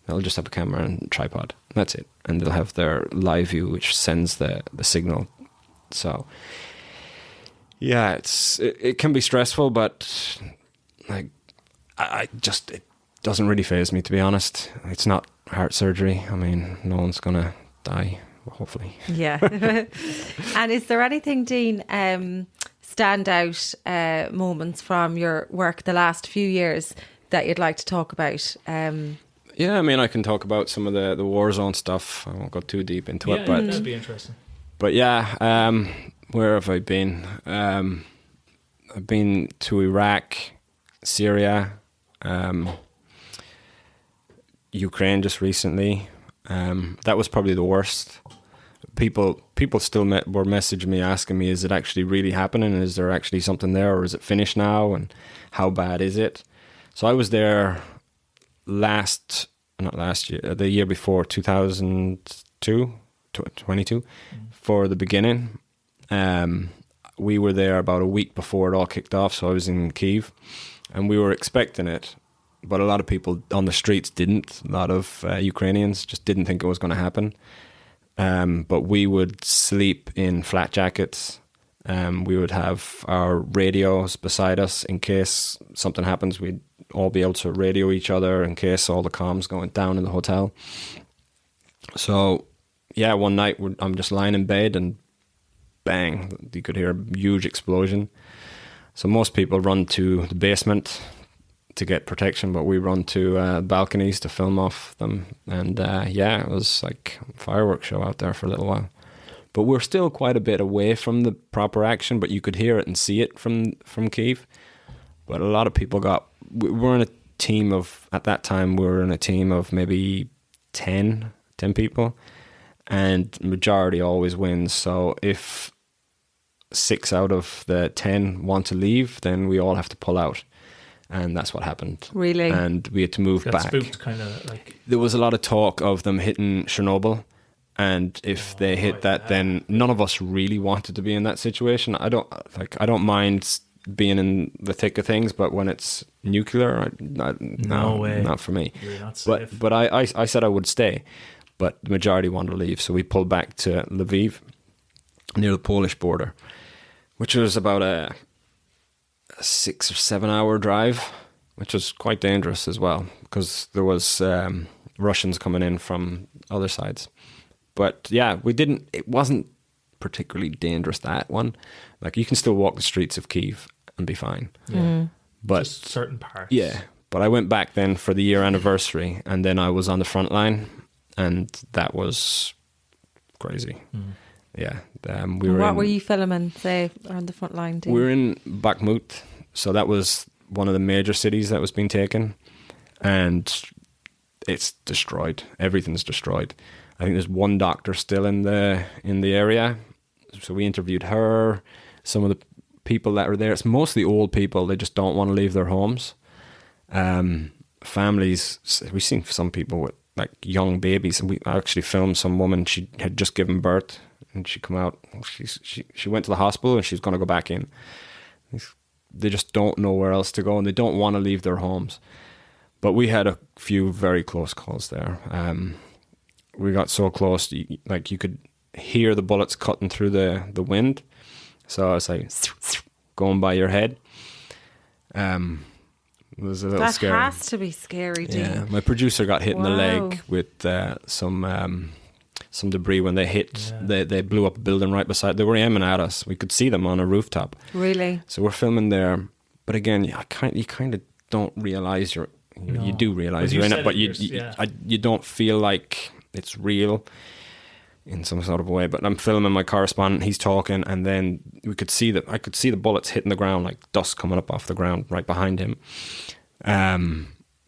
They'll just have a camera and tripod. That's it. And they'll have their live view, which sends the signal. So, yeah, it can be stressful, but like it doesn't really faze me, to be honest. It's not heart surgery. I mean, no one's gonna die, hopefully. Yeah. And is there anything, Dean, standout moments from your work the last few years that you'd like to talk about? Yeah, I mean, I can talk about some of the war zone stuff. I won't go too deep into it, but that'd be interesting. But yeah, where have I been? I've been to Iraq, Syria, Ukraine just recently. That was probably the worst. People still were messaging me asking me, is it actually really happening? Is there actually something there, or is it finished now? And how bad is it? So I was there the year before, 2022, for the beginning. We were there about a week before it all kicked off, so I was in Kyiv, and we were expecting it, but a lot of people on the streets didn't. A lot of Ukrainians just didn't think it was going to happen. But we would sleep in flat jackets. We would have our radios beside us in case something happens. We'd all be able to radio each other in case all the comms going down in the hotel. So, yeah, one night I'm just lying in bed and bang, you could hear a huge explosion. So most people run to the basement to get protection, but we run to balconies to film off them. And it was like a fireworks show out there for a little while. But we're still quite a bit away from the proper action, but you could hear it and see it from Kyiv. But a lot of people we're in a team of, at that time, we were in a team of maybe 10 people, and majority always wins. So if 6 out of the 10 want to leave, then we all have to pull out. And that's what happened. Really? And we had to move back. Spooked, kind of like. There was a lot of talk of them hitting Chernobyl, and if they hit that, then none of us really wanted to be in that situation. I don't mind being in the thick of things, but when it's nuclear, no way, not for me. You're not safe. But I said I would stay, but the majority wanted to leave, so we pulled back to Lviv, near the Polish border, which was about a 6 or 7 hour drive, which was quite dangerous as well, because there was Russians coming in from other sides. But yeah, it wasn't particularly dangerous, that one. Like, you can still walk the streets of Kyiv and be fine. Yeah. But just certain parts. Yeah. But I went back then for the year anniversary, and then I was on the front line, and that was crazy. Yeah. What were you filming, say, on the front line? We were in Bakhmut, so that was one of the major cities that was being taken, and it's destroyed. Everything's destroyed. I think there's one doctor still in the area, so we interviewed her. Some of the people that are there, it's mostly old people. They just don't want to leave their homes. Families, we've seen some people with like young babies, and we actually filmed some woman. She had just given birth, and she come out. She went to the hospital, and she's going to go back in. They just don't know where else to go, and they don't want to leave their homes. But we had a few very close calls there. We got so close, like you could hear the bullets cutting through the wind. So it's like going by your head. It was a little scary. That has to be scary, dude. Yeah, my producer got hit in the leg with some debris when they hit. Yeah. They blew up a building right beside. They were aiming at us. We could see them on a rooftop. Really? So we're filming there, but again, you kind of don't realize you do realize you're in it, but you don't feel like it's real in some sort of way. But I'm filming my correspondent, he's talking, and then I could see the bullets hitting the ground, like dust coming up off the ground right behind him.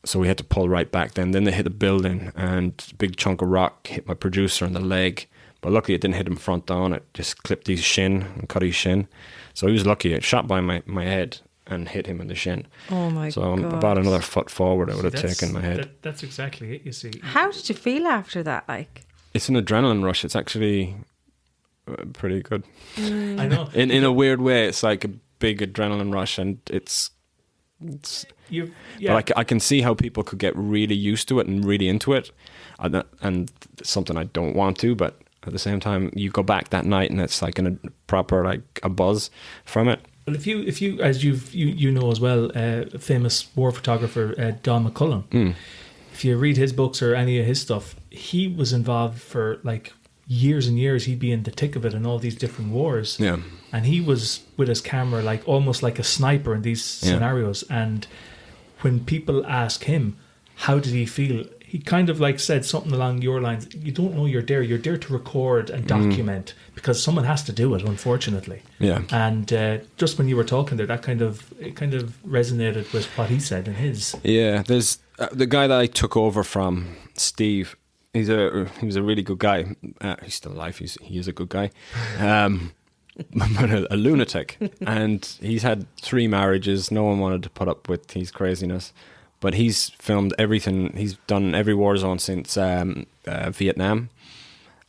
So we had to pull right back then. Then they hit the building, and a big chunk of rock hit my producer in the leg. But luckily it didn't hit him front on. It just clipped his shin and cut his shin. So he was lucky. It shot by my head and hit him in the shin. Oh my God. So about another foot forward, I would have taken my head. That's exactly it, you see. How did you feel after that, like? It's an adrenaline rush. It's actually pretty good. I know. In a weird way, it's like a big adrenaline rush, and it's but I can see how people could get really used to it and really into it, and it's something I don't want to, but at the same time, you go back that night and it's like a proper, like a buzz from it. Well, if you as you know as well, famous war photographer Don McCullum. If you read his books or any of his stuff, he was involved for like years and years. He'd be in the thick of it in all these different wars. Yeah. And he was with his camera like almost like a sniper in these scenarios. And when people ask him, how did he feel? he kind of like said something along your lines. You don't know you're there. You're there to record and document because someone has to do it, unfortunately. Yeah. And just when you were talking there, it kind of resonated with what he said in his. Yeah, there's the guy that I took over from, Steve. He was a really good guy. He's still alive. He is a good guy, but a lunatic. And he's had 3 marriages. No one wanted to put up with his craziness. But he's filmed everything. He's done every war zone since Vietnam,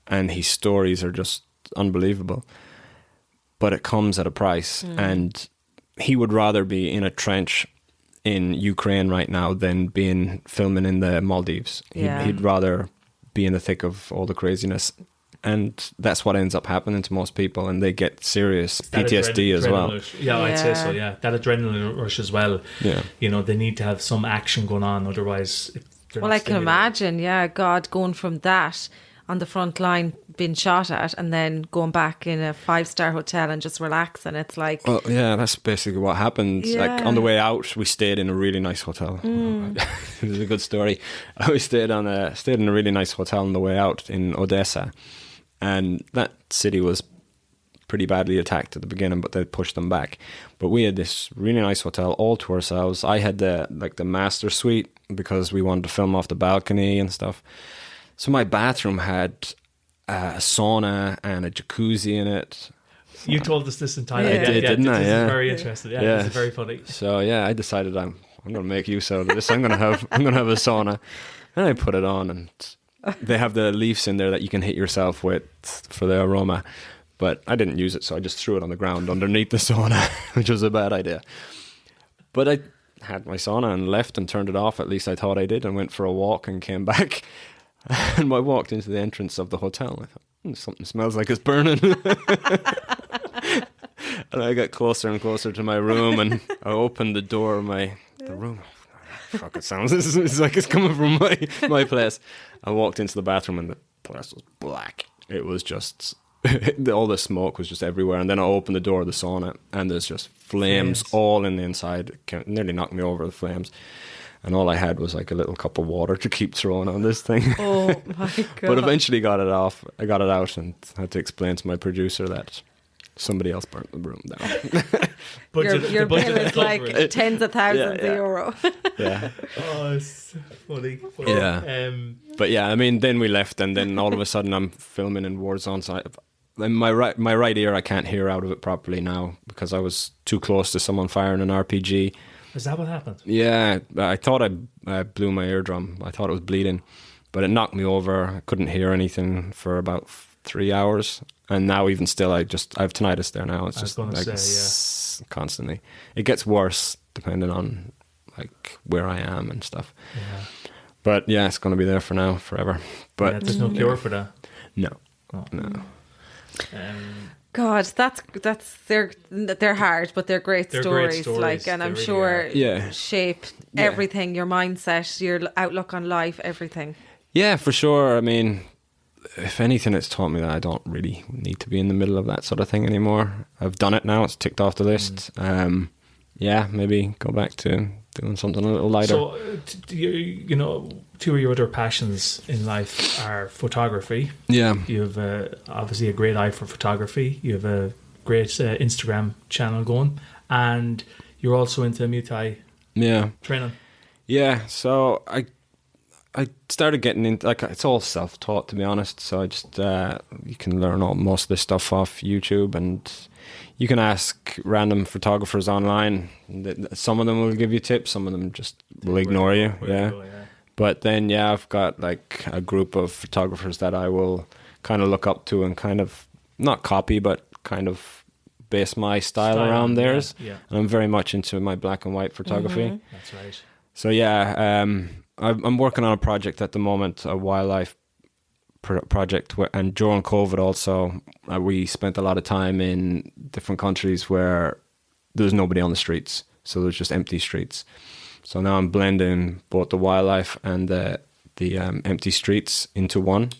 and his stories are just unbelievable. But it comes at a price, and he would rather be in a trench in Ukraine right now than filming in the Maldives. He'd rather be in the thick of all the craziness. And that's what ends up happening to most people, and they get serious PTSD as well. Yeah, I'd say so, yeah. That adrenaline rush as well. Yeah. You know, they need to have some action going on, otherwise... Well, I can imagine, God, going from that on the front line, being shot at, and then going back in a 5-star hotel and just relaxing. It's like... Well, yeah, that's basically what happened. Yeah. Like, on the way out, we stayed in a really nice hotel. It was a good story. We stayed in a really nice hotel on the way out in Odessa. And that city was pretty badly attacked at the beginning, but they pushed them back. But we had this really nice hotel all to ourselves. I had the master suite because we wanted to film off the balcony and stuff. So my bathroom had a sauna and a jacuzzi in it. You told us this in Thailand. I did, didn't I? This Yeah. is very interesting. Yeah, this is very funny. So yeah, I decided I'm going to make use out of this. I'm going to have a sauna, and I put it on, and they have the leaves in there that you can hit yourself with for the aroma. But I didn't use it, so I just threw it on the ground underneath the sauna, which was a bad idea. But I had my sauna and left and turned it off. At least I thought I did, and went for a walk and came back. And I walked into the entrance of the hotel. I thought, something smells like it's burning. And I got closer and closer to my room, and I opened the door of the room. Fuck, it sounds it's like it's coming from my place. I walked into the bathroom, and the place was black. It was just all the smoke was just everywhere. And then I opened the door of the sauna, and there's just flames all in the inside. It nearly knocked me over, the flames. And all I had was like a little cup of water to keep throwing on this thing. Oh my God. But eventually got it off. I got it out and had to explain to my producer that somebody else burnt the room down. Your bill is like tens of thousands of euro. Yeah. Oh, it's funny. Yeah. But yeah, I mean, then we left, and then all of a sudden I'm filming in war zones. My right ear, I can't hear out of it properly now because I was too close to someone firing an RPG. Is that what happened? Yeah, I thought I blew my eardrum. I thought it was bleeding, but it knocked me over. I couldn't hear anything for about 3 hours, and now even still, I have tinnitus there now. It's just like constantly. It gets worse depending on like where I am and stuff. Yeah. But yeah, it's going to be there for now, forever. But there's no cure for that. No, Oh. no. God, they're hard, but they're great stories. Like, and I'm really sure Yeah. shape everything, your mindset, your outlook on life, everything. Yeah, for sure. I mean, if anything, it's taught me that I don't really need to be in the middle of that sort of thing anymore. I've done it now. It's ticked off the list. Yeah, maybe go back to doing something a little lighter. So, you know, 2 of your other passions in life are photography. Yeah. You have obviously a great eye for photography. You have a great Instagram channel going, and you're also into Muay Thai training. Yeah, so I started getting into, like, it's all self-taught, to be honest. So I just you can learn most of this stuff off YouTube, and you can ask random photographers online. Some of them will give you tips, some of them just will ignore you. Yeah. But then, I've got like a group of photographers that I will kind of look up to and kind of not copy, but kind of base my style around theirs. Yeah. And I'm very much into my black and white photography. Mm-hmm. That's right. So I'm working on a project at the moment, a wildlife project, and during COVID also, we spent a lot of time in different countries where there's nobody on the streets, so there's just empty streets. So now I'm blending both the wildlife and the empty streets into one.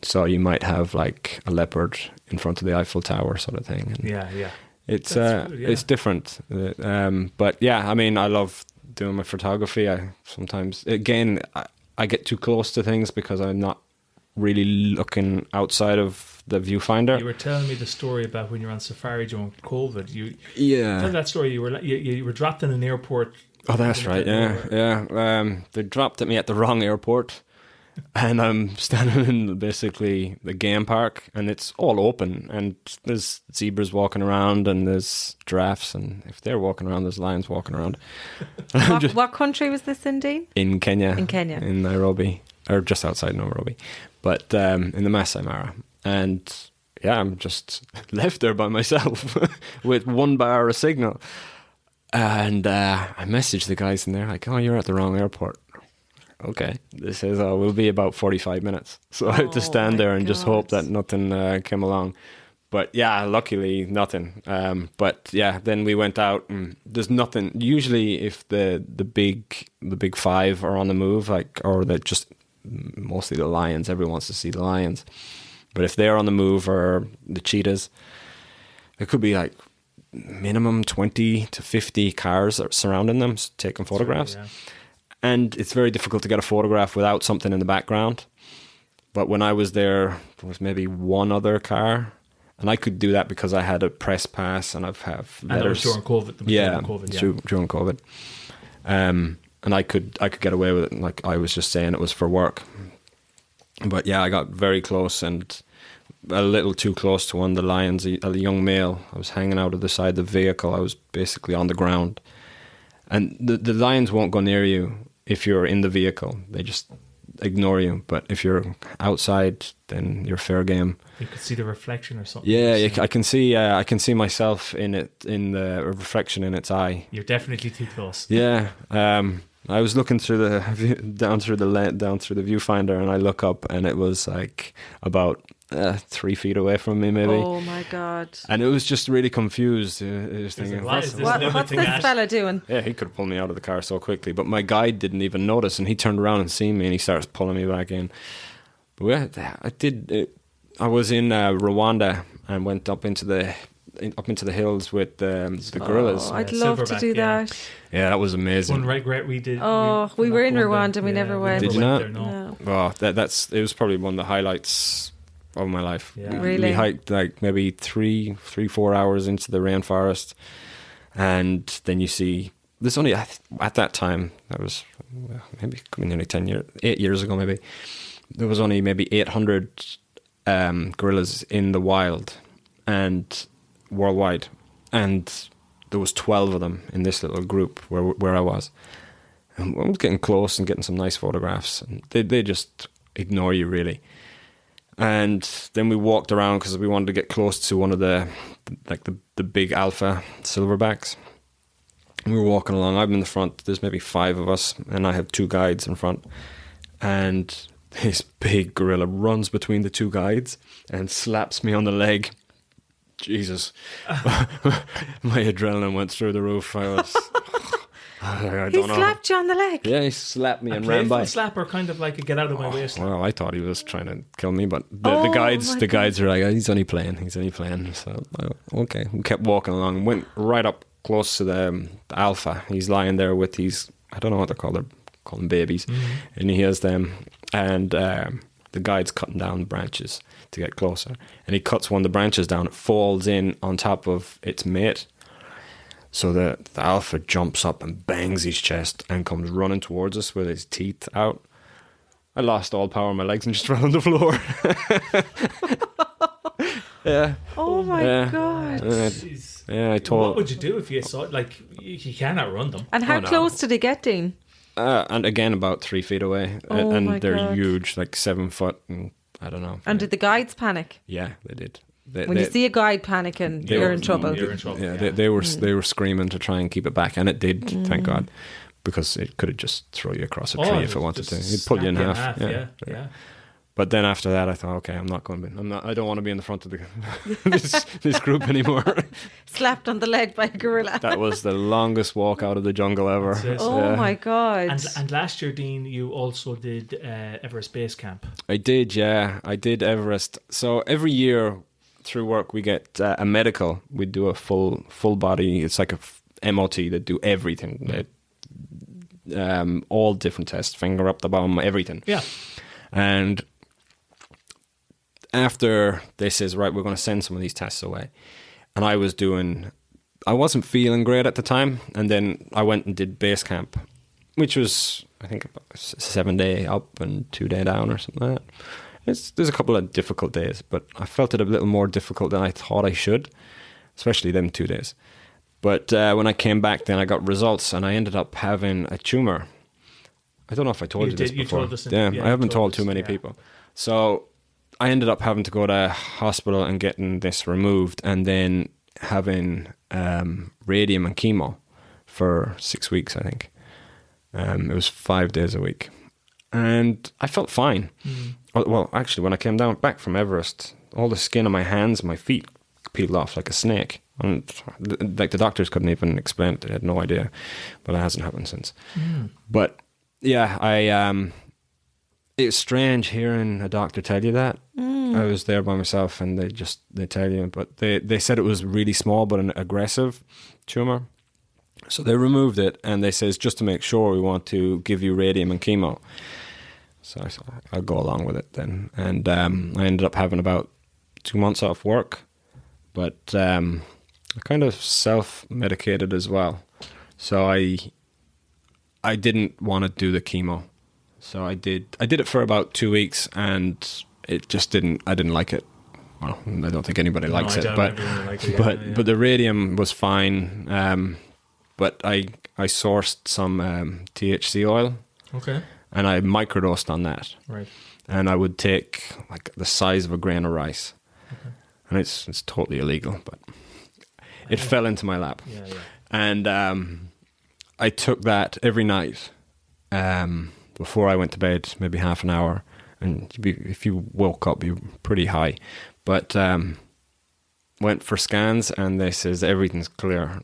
So you might have like a leopard in front of the Eiffel Tower, sort of thing. And it's different, but yeah, I mean, I love doing my photography. I sometimes, again, I get too close to things because I'm not really looking outside of the viewfinder. You were telling me the story about when you were on safari during COVID. Yeah. Tell that story. You were dropped in an airport. Oh, that's right. Yeah. They dropped at me at the wrong airport, and I'm standing in basically the game park, and it's all open, and there's zebras walking around, and there's giraffes, and if they're walking around, there's lions walking around. What country was this in, Dean? In Kenya. In Nairobi, or just outside Nairobi, but in the Masai Mara. And yeah, I'm just left there by myself with 1 bar of signal. And I messaged the guys in there like, oh, you're at the wrong airport. Okay. They says, oh, we'll be about 45 minutes. So I had to stand there and just hope that nothing came along. But yeah, luckily nothing. But yeah, then we went out and there's nothing. Usually if the big five are on the move, like, or they're just mostly the lions, everyone wants to see the lions. But if they're on the move, or the cheetahs, it could be like minimum 20 to 50 cars surrounding them, taking photographs. True, yeah. And it's very difficult to get a photograph without something in the background. But when I was there was maybe one other car, and I could do that because I had a press pass and I've have letters. And that was during COVID. During COVID. And I could get away with it. Like, I was just saying it was for work. But yeah, I got very close and a little too close to one of the lions, a young male. I was hanging out of the side of the vehicle. I was basically on the ground. And the lions won't go near you if you're in the vehicle. They just ignore you. But if you're outside, then you're fair game. You could see the reflection or something. Yeah, I can see myself in it, in the reflection in its eye. You're definitely too close. Yeah. I was looking through down through the viewfinder, and I look up, and it was like about 3 feet away from me, maybe. Oh my God! And it was just really confused. It was thinking, what's this fella doing? Yeah, he could have pulled me out of the car so quickly, but my guide didn't even notice, and he turned around and seen me, and he starts pulling me back in. But yeah, I was in Rwanda and went up into the hills with the gorillas. I'd love to do that. Yeah, that was amazing. One regret we did. We were in Rwanda and we never went. Did you not? There, no. Oh, it was probably one of the highlights of my life. Yeah. Really? We hiked like maybe 3-4 hours into the rainforest, and then you see there's only at that time, that was maybe nearly 8 years ago, maybe there was only maybe 800 gorillas in the wild and worldwide, and there was 12 of them in this little group where I was. And I was getting close and getting some nice photographs, and they just ignore you, really. And then we walked around because we wanted to get close to one of the big alpha silverbacks. And we were walking along. I'm in the front. There's maybe 5 of us, and I have 2 guides in front. And this big gorilla runs between the 2 guides and slaps me on the leg. Jesus. My adrenaline went through the roof. I don't know. He slapped you on the leg? Yeah, he slapped me and A ran by. playful slap, or kind of like a get out of my way slap? Well, I thought he was trying to kill me, but the guides are like, oh, he's only playing. So, okay. We kept walking along and went right up close to the alpha. He's lying there with these, I don't know what they're called. They're call them babies. Mm-hmm. And he has them. And the guide's cutting down branches to get closer. And he cuts one of the branches down. It falls in on top of its mate. So the alpha jumps up and bangs his chest and comes running towards us with his teeth out. I lost all power in my legs and just fell on the floor. Yeah. Oh my God. Yeah, I told. What would you do if you saw it? Like, you can't outrun them. And how close did they get, Dean? And again, about 3 feet away. Oh and my they're God. huge, like 7 foot, and I don't know. And did the guides panic? Yeah, they did. When you see a guide panicking, you're in trouble. You're in trouble. Yeah, they were screaming to try and keep it back, and it did. Thank God, because it could have just throw you across a tree if it wanted to. It'd pull you in half. Yeah. But then after that, I thought, okay, I'm not going to be. I don't want to be in the front of this group anymore. Slapped on the leg by a gorilla. That was the longest walk out of the jungle ever. Oh my God. And last year, Dean, you also did Everest Base Camp. I did, yeah. I did Everest. So every year through work, we get a medical. We do a full body. It's like a MOT. They do everything. all different tests, finger up the bum, everything. Yeah. And after they says, right, we're going to send some of these tests away. And I wasn't feeling great at the time. And then I went and did base camp, which was, I think, about a 7-day up and 2-day down or something like that. There's a couple of difficult days, but I felt it a little more difficult than I thought I should, especially them 2 days. But when I came back, then I got results, and I ended up having a tumor. I don't know if I told you this before. Told us I haven't told too many people. So I ended up having to go to hospital and getting this removed, and then having radium and chemo for 6 weeks, I think. It was 5 days a week. And I felt fine. Well, actually, when I came back from Everest, all the skin on my hands and my feet peeled off like a snake. And like the doctors couldn't even explain it. They had no idea. But it hasn't happened since. But yeah, it was strange hearing a doctor tell you that. I was there by myself, and they tell you. But they said it was really small but an aggressive tumor. So they removed it, and they says, just to make sure, we want to give you radium and chemo. So I thought, I'll go along with it then. And I ended up having about 2 months off work. But I kind of self-medicated as well. So I didn't want to do the chemo. So I did it for about 2 weeks, and it just I didn't like it. Well, I don't think anybody likes it, but but the radium was fine. But I sourced some THC oil. Okay. And I microdosed on that. Right. And I would take like the size of a grain of rice. Okay. And it's totally illegal, but it fell into my lap. Yeah. And I took that every night before I went to bed, maybe half an hour. And if you woke up, you're pretty high. But went for scans, and they says everything's clear.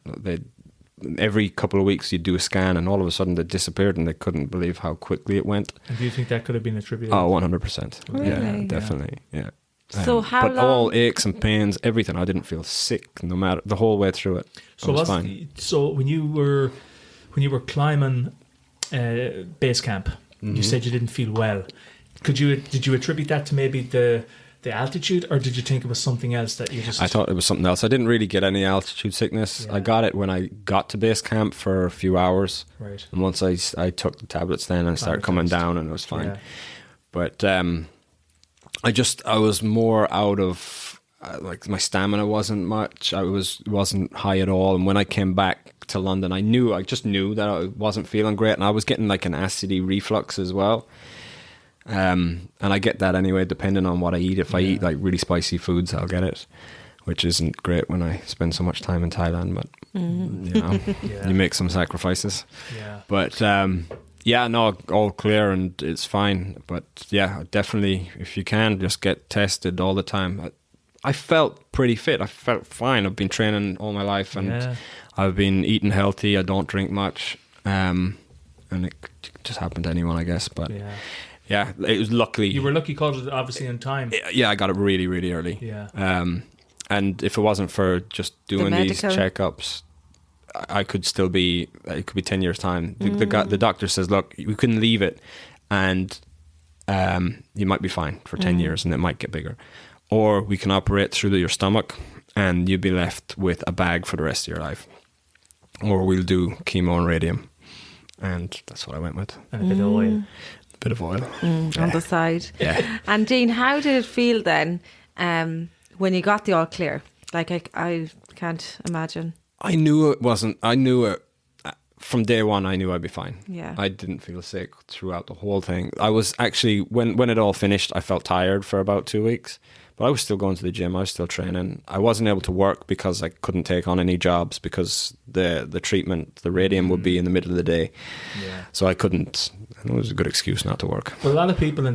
Every couple of weeks you'd do a scan, and all of a sudden they disappeared, and they couldn't believe how quickly it went. And do you think that could have been attributed? Oh, 100%. Really? Yeah, definitely. Yeah. So how but long? all aches and pains, everything. I didn't feel sick, no matter the whole way through it. So I was fine. So when you were climbing base camp, you said you didn't feel well. Did you attribute that to maybe the altitude, or did you think it was something else that you just... I thought it was something else. I didn't really get any altitude sickness. Yeah. I got it when I got to base camp for a few hours. Right. And once I took the tablets then and started coming down, and it was fine. Yeah. But I was more out of... like my stamina wasn't much. I wasn't high at all. And when I came back to London, I just knew that I wasn't feeling great. And I was getting like an acidy reflux as well. And I get that anyway, depending on what I eat. If I eat like really spicy foods, I'll get it, which isn't great when I spend so much time in Thailand. But you know, you make some sacrifices. Yeah. But no, all clear and it's fine. But yeah, definitely, if you can, just get tested all the time. I felt pretty fit. I felt fine. I've been training all my life, and I've been eating healthy. I don't drink much, and it just happened to anyone, I guess. But. Yeah, it was luckily... You were lucky, caught it obviously in time. Yeah, I got it really, really early. Yeah. And if it wasn't for just doing these checkups, I could still be... It could be 10 years' time. The doctor says, look, we couldn't leave it, and you might be fine for 10 years, and it might get bigger. Or we can operate through your stomach, and you'll be left with a bag for the rest of your life. Or we'll do chemo and radium. And that's what I went with. And a bit of oil. Bit of oil on the side. Yeah. And Dean, how did it feel then when you got the all clear? Like I can't imagine. I knew it from day one. I knew I'd be fine. Yeah. I didn't feel sick throughout the whole thing. I was actually, when it all finished, I felt tired for about 2 weeks, but I was still going to the gym. I was still training. I wasn't able to work because I couldn't take on any jobs because the treatment, the radium would be in the middle of the day. Yeah. So I couldn't. It was a good excuse not to work. Well, a lot of people in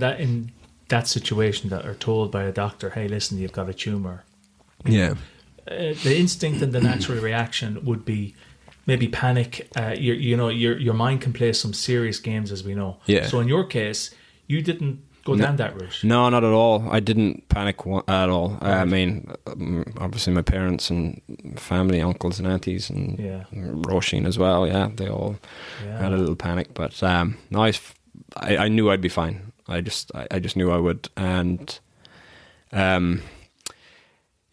that situation that are told by a doctor, hey, listen, you've got a tumour. Yeah. The instinct and the natural reaction would be maybe panic. Your mind can play some serious games, as we know. Yeah. So in your case, you didn't go down that route? No, not at all. I didn't panic at all. I mean, obviously my parents and family, uncles and aunties, and Roisin as well. Yeah, they all had a little panic, but no, I knew I'd be fine. I just knew I would, and I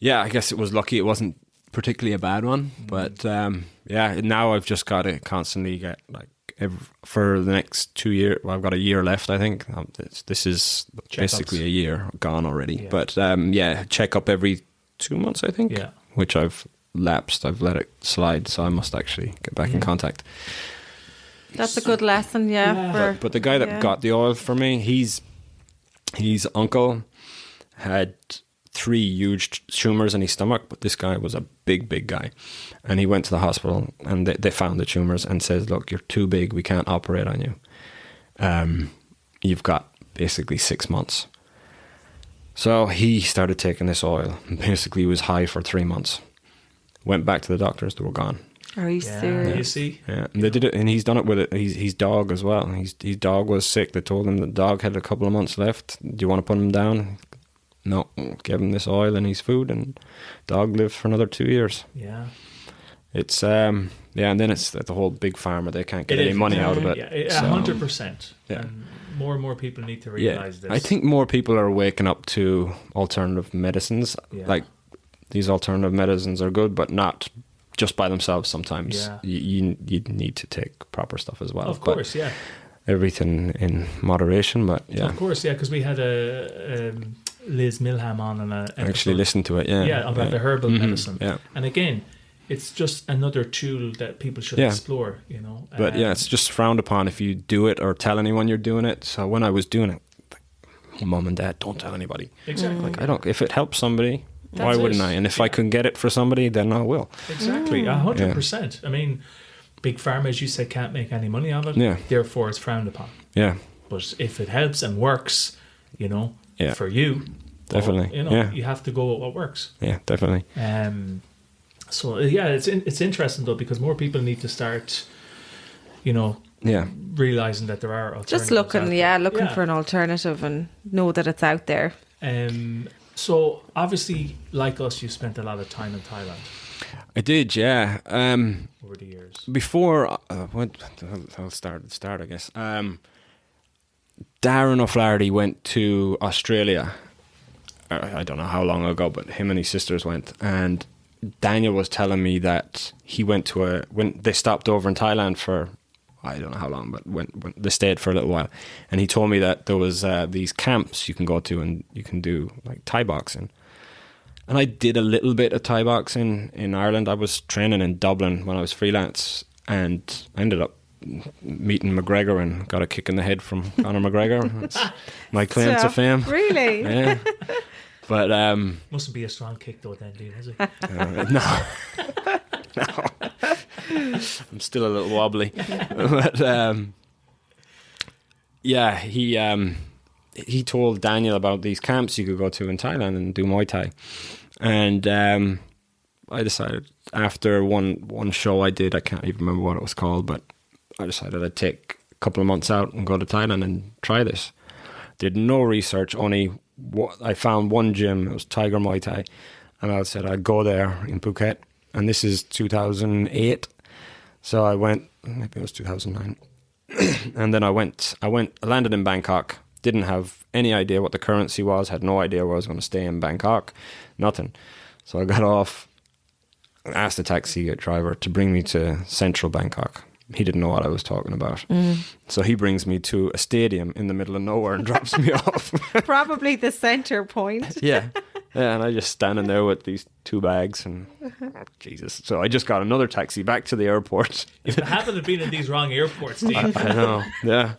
guess it was lucky. It wasn't particularly a bad one, but now I've just got to constantly get for the next 2 years. Well, I've got a year left, I think. This is basically a year gone already. But check up every 2 months, I think. Yeah. Which I've lapsed. I've let it slide, so I must actually get back in contact. That's a good lesson, But the guy that got the oil for me, his uncle had 3 huge tumours in his stomach, but this guy was a big guy, and he went to the hospital and they found the tumours and says, look, you're too big, we can't operate on you. You've got basically 6 months. So he started taking this oil and basically was high for 3 months. Went back to the doctors, they were gone. Are you serious? You see? Yeah, and they did it, and he's done it with his dog as well. His dog was sick. They told him the dog had a couple of months left. Do you want to put him down? No, give him this oil and his food, and dog lived for another 2 years. Yeah. It's and then it's the whole big pharma. They can't get any money out of it. Yeah, 100%. Yeah. And more and more people need to realise this. I think more people are waking up to alternative medicines. Yeah. Like, these alternative medicines are good, but not just by themselves. Sometimes you need to take proper stuff as well. Of course, everything in moderation, but of course, because we had a Liz Milham on and I actually listened to it. About the herbal medicine. Yeah. And again, it's just another tool that people should explore. But it's just frowned upon if you do it or tell anyone you're doing it. So when I was doing it, mum and dad, don't tell anybody. Exactly. Like, I don't. If it helps somebody, why wouldn't I? And if I can get it for somebody, then I will. Exactly, 100%. I mean, big pharma, as you said, can't make any money out of it. Yeah. Therefore, it's frowned upon. Yeah. But if it helps and works, for you, definitely, you have to go with what works. Yeah, definitely. So it's interesting though, because more people need to start, realizing that there are alternatives. Just looking for an alternative and know that it's out there. So obviously, like us, you spent a lot of time in Thailand. I did, yeah. Over the years. Before, I'll start at the start, I guess. Darren O'Flaherty went to Australia. I don't know how long ago, but him and his sisters went. And Daniel was telling me that he went to when they stopped over in Thailand for, I don't know how long, but when they stayed for a little while. And he told me that there was these camps you can go to and you can do like Thai boxing. And I did a little bit of Thai boxing in Ireland. I was training in Dublin when I was freelance, and I ended up meeting McGregor and got a kick in the head from Conor McGregor. That's my claim to fame. Really? Yeah. But mustn't be a strong kick though, then, dude, is it? No. I'm still a little wobbly. But he told Daniel about these camps you could go to in Thailand and do Muay Thai. And I decided after one show I did, I can't even remember what it was called, but I decided I'd take a couple of months out and go to Thailand and try this. Did no research, I found one gym, it was Tiger Muay Thai, and I said I'd go there in Phuket, and this is 2008, so I went, maybe it was 2009, and then I landed in Bangkok, didn't have any idea what the currency was, had no idea where I was going to stay in Bangkok, nothing. So I got off, asked the taxi driver to bring me to central Bangkok. He didn't know what I was talking about. So he brings me to a stadium in the middle of nowhere and drops me off. Probably the centre point. Yeah, and I just standing there with these 2 bags and Jesus. So I just got another taxi back to the airport. If it happened to be in these wrong airports, Steve. I know, yeah.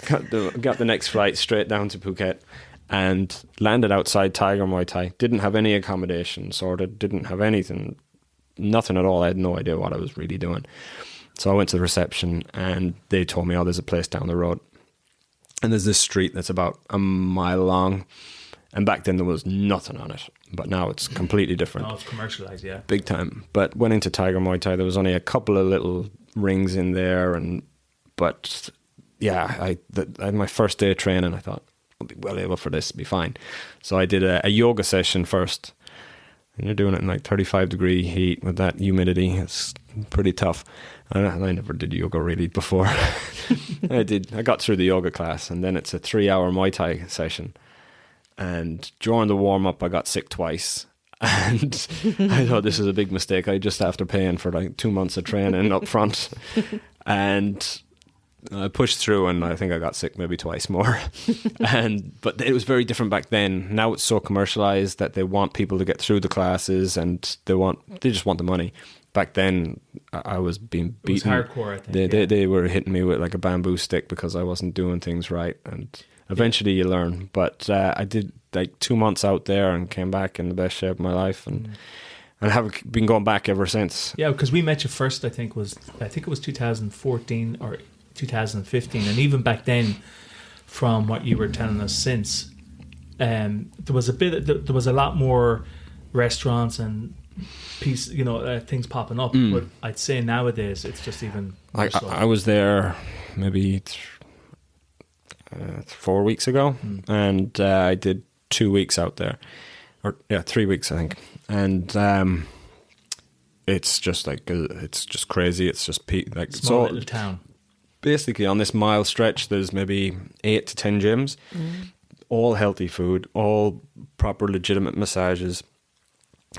Got the next flight straight down to Phuket and landed outside Tiger Muay Thai. Didn't have any accommodation, didn't have anything. Nothing at all. I had no idea what I was really doing. So I went to the reception and they told me, there's a place down the road. And there's this street that's about a mile long. And back then there was nothing on it. But now it's completely different. Oh, it's commercialized, yeah. Big time. But went into Tiger Muay Thai. There was only a couple of little rings in there. But I had my first day of training, I thought, I'll be well able for this, be fine. So I did a yoga session first. And you're doing it in like 35-degree heat with that humidity. It's pretty tough. And I never did yoga really before. I got through the yoga class, and then it's a 3-hour Muay Thai session. And during the warm-up, I got sick twice. And I thought this is a big mistake. I just after paying for like 2 months of training up front. And I pushed through, and I think I got sick maybe twice more. But it was very different back then. Now it's so commercialized that they want people to get through the classes, and they just want the money. Back then, I was being beaten. It was hardcore, I think. They were hitting me with like a bamboo stick because I wasn't doing things right, and eventually you learn. But I did like 2 months out there and came back in the best shape of my life, and have been going back ever since. Yeah, because we met you first. I think it was 2014 or 2015, and even back then, from what you were telling us since, there was a lot more restaurants and things popping up. But I'd say nowadays it's just even more so. I was there maybe 4 weeks ago, and I did 2 weeks out there, 3 weeks I think, and it's just like it's just crazy. It's just like small little town. Basically, on this mile stretch, there's maybe 8 to 10 gyms, all healthy food, all proper legitimate massages,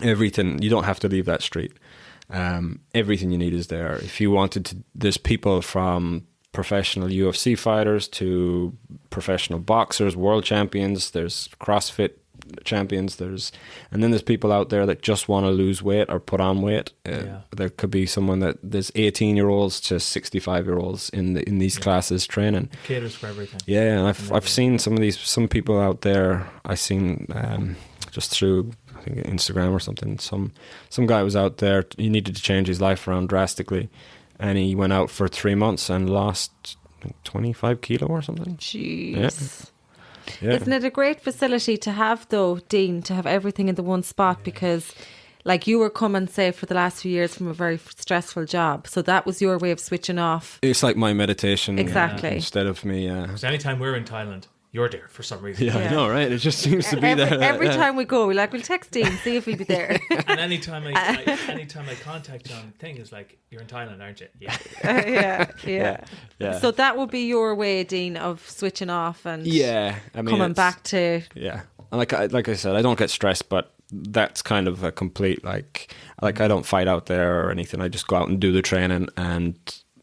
everything. You don't have to leave that street. Everything you need is there. If you wanted to, there's people from professional UFC fighters to professional boxers, world champions, there's CrossFit champions, and then there's people out there that just want to lose weight or put on weight. There could be there's 18-year-olds to 65-year-olds in these classes training. It caters for everything. Yeah, and I've seen some people out there. I seen just through I think Instagram or something. Some guy was out there. He needed to change his life around drastically, and he went out for 3 months and lost 25 kilo or something. Jeez. Yeah. Yeah. Isn't it a great facility to have, though, Dean, to have everything in the one spot? Because, like, you were coming, say, for the last few years from a very stressful job, so that was your way of switching off. It's like my meditation. Exactly. Instead of me. Because anytime we're in Thailand, you're there for some reason. Yeah, I know, right? It just seems to be there. Every time we go, we'll text Dean, see if he'll be there. And anytime I contact you on the thing, it's like, you're in Thailand, aren't you? Yeah. Yeah. So that would be your way, Dean, of switching off and coming back to... Yeah. And like I said, I don't get stressed, but that's kind of a complete, like I don't fight out there or anything. I just go out and do the training, and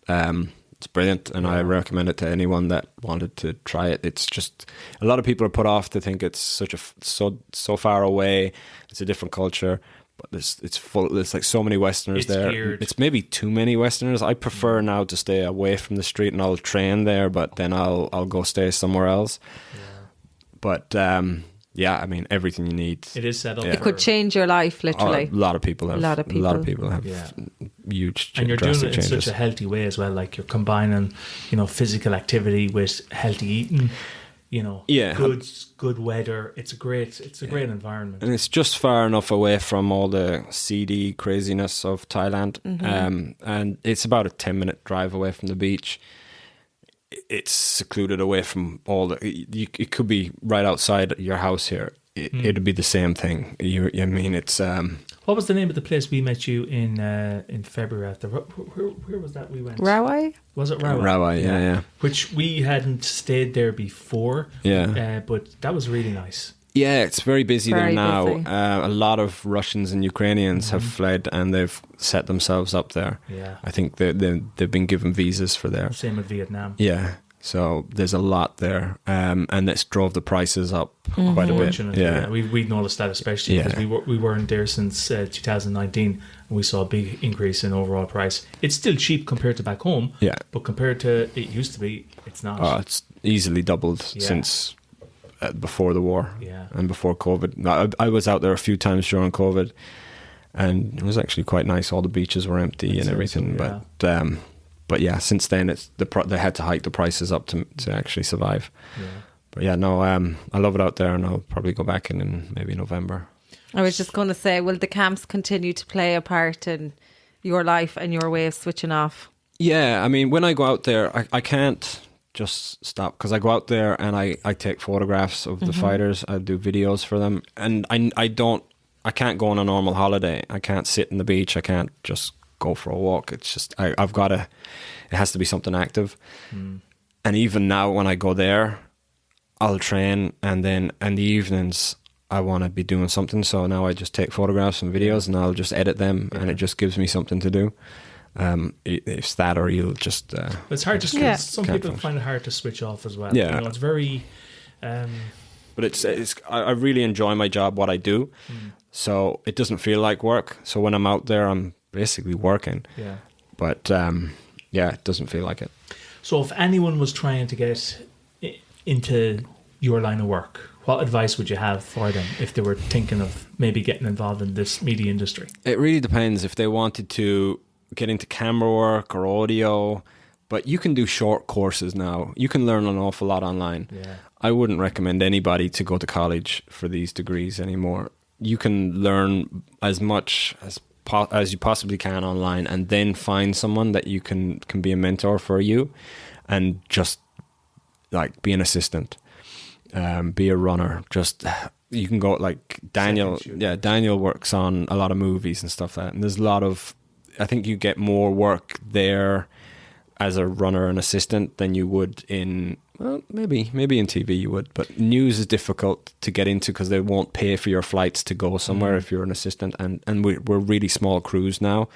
it's brilliant, and I recommend it to anyone that wanted to try it. It's just a lot of people are put off to think it's so far away. It's a different culture, but it's full. There's like so many Westerners there. Weird. It's maybe too many Westerners. I prefer now to stay away from the street, and I'll train there, but then I'll go stay somewhere else. Yeah. But I mean, everything you need. It is set up. It could change your life, literally. A lot of people have. Huge. And you're doing it in changes. such a healthy way as well. Like, you're combining, physical activity with healthy eating. Good weather. It's a great environment. And it's just far enough away from all the seedy craziness of Thailand. And it's about a 10-minute drive away from the beach. It's secluded away from all the... It could be right outside your house here. It'd be the same thing. It's... What was the name of the place we met you in February? Where was that we went? Rawai? Was it Rawai? Rawai, yeah. Which we hadn't stayed there before. Yeah. But that was really nice. Yeah, it's very busy Very there now. busy. A lot of Russians and Ukrainians have fled, and they've set themselves up there. Yeah. I think they've been given visas for there. Same with Vietnam. Yeah. So there's a lot there, and this drove the prices up quite a bit. Yeah, we noticed that especially because we weren't there since 2019, and we saw a big increase in overall price. It's still cheap compared to back home, but compared to it used to be, it's not. It's easily doubled since before the war and before COVID. I was out there a few times during COVID, and it was actually quite nice. All the beaches were empty and everything, But yeah, since then they had to hike the prices up to actually survive. Yeah. But yeah, no, I love it out there, and I'll probably go back in maybe November. I was just going to say, will the camps continue to play a part in your life and your way of switching off? Yeah, I mean, when I go out there, I can't just stop, because I go out there and I take photographs of the fighters. I do videos for them, and I can't go on a normal holiday. I can't sit in the beach. I can't just go for a walk. It's just I've got to. It has to be something active. And even now, when I go there, I'll train, and then in the evenings I want to be doing something. So now I just take photographs and videos, and I'll just edit them, and it just gives me something to do. It's that, or you'll just. It's hard to switch. Yeah. Some people find it hard to switch off as well. Yeah. It's very. But it's I really enjoy my job, what I do. So it doesn't feel like work. So when I'm out there, I'm basically working. Yeah. But it doesn't feel like it. So if anyone was trying to get into your line of work, what advice would you have for them if they were thinking of maybe getting involved in this media industry? It really depends if they wanted to get into camera work or audio, but you can do short courses now. You can learn an awful lot online. Yeah. I wouldn't recommend anybody to go to college for these degrees anymore. You can learn as much as you possibly can online, and then find someone that you can be a mentor for you, and just like be an assistant, be a runner. Just you can go like Daniel. Yeah, Daniel works on a lot of movies and stuff like that, and there's a lot of. I think you get more work there as a runner and assistant than you would in. Well, maybe in TV you would, but news is difficult to get into because they won't pay for your flights to go somewhere if you're an assistant, and we're really small crews now.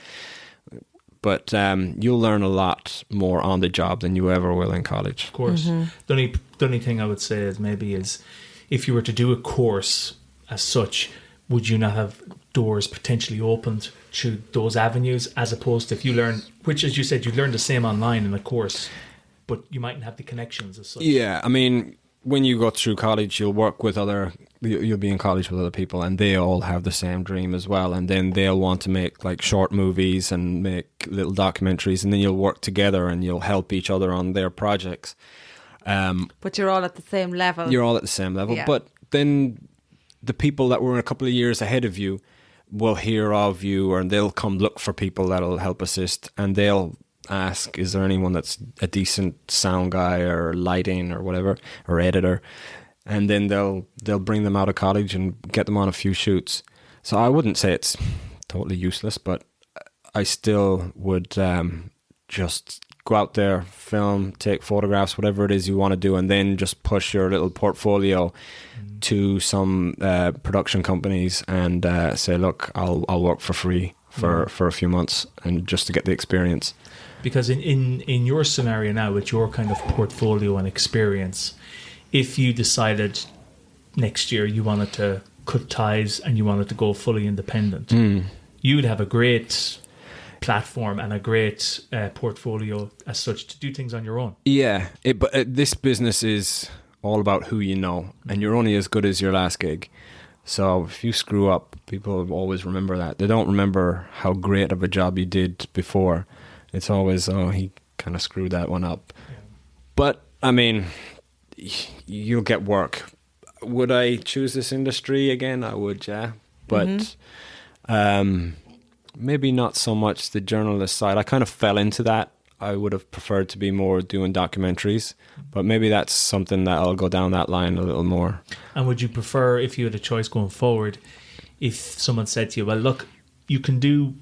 But you'll learn a lot more on the job than you ever will in college. Of course. The only thing I would say is if you were to do a course as such, would you not have doors potentially opened to those avenues, as opposed to if you learn, which as you said, you learn the same online in a course, but you mightn't have the connections as such. Yeah, I mean, when you go through college, you'll be in college with other people, and they all have the same dream as well, and then they'll want to make like short movies and make little documentaries, and then you'll work together and you'll help each other on their projects. But you're all at the same level. You're all at the same level, Yeah. but then the people that were a couple of years ahead of you will hear of you, and they'll come look for people that'll help assist, and they'll ask, is there anyone that's a decent sound guy or lighting or whatever, or editor, and then they'll bring them out of college and get them on a few shoots. So I wouldn't say it's totally useless, but I still would just go out there, film, take photographs, whatever it is you want to do, and then just push your little portfolio to some production companies and say, look, I'll work for free for a few months, and just to get the experience. Because in your scenario now, with your kind of portfolio and experience, if you decided next year you wanted to cut ties and you wanted to go fully independent, you'd have a great platform and a great portfolio as such to do things on your own. Yeah, but this business is all about who you know, and you're only as good as your last gig. So if you screw up, people always remember that. They don't remember how great of a job you did before. It's always, oh, he kind of screwed that one up. Yeah. But, I mean, you'll get work. Would I choose this industry again? I would, yeah. But maybe not so much the journalist side. I kind of fell into that. I would have preferred to be more doing documentaries. But maybe that's something that I'll go down that line a little more. And would you prefer, if you had a choice going forward, if someone said to you, well, look, you can do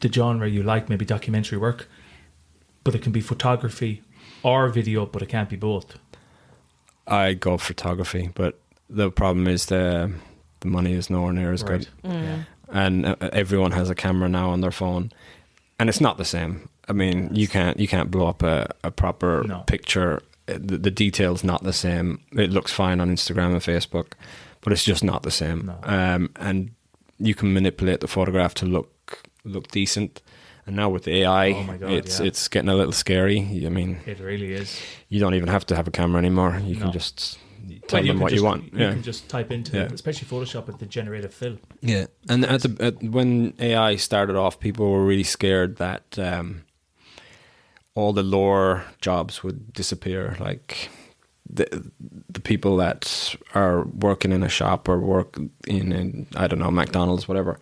the genre you like, maybe documentary work, but it can be photography or video, but it can't be both? I go photography, but the problem is the money is nowhere near as good. Yeah. And everyone has a camera now on their phone, and it's not the same. I mean, you can't blow up a proper picture. The detail's not the same. It looks fine on Instagram and Facebook, but it's just not the same. No. And you can manipulate the photograph to look decent, and now with AI, it's getting a little scary. I mean, it really is. You don't even have to have a camera anymore. You can just tell them what you want. You can just type into especially Photoshop at the generated film. Yeah, and when AI started off, people were really scared that all the lore jobs would disappear, like the people that are working in a shop or work in I don't know, McDonald's, whatever,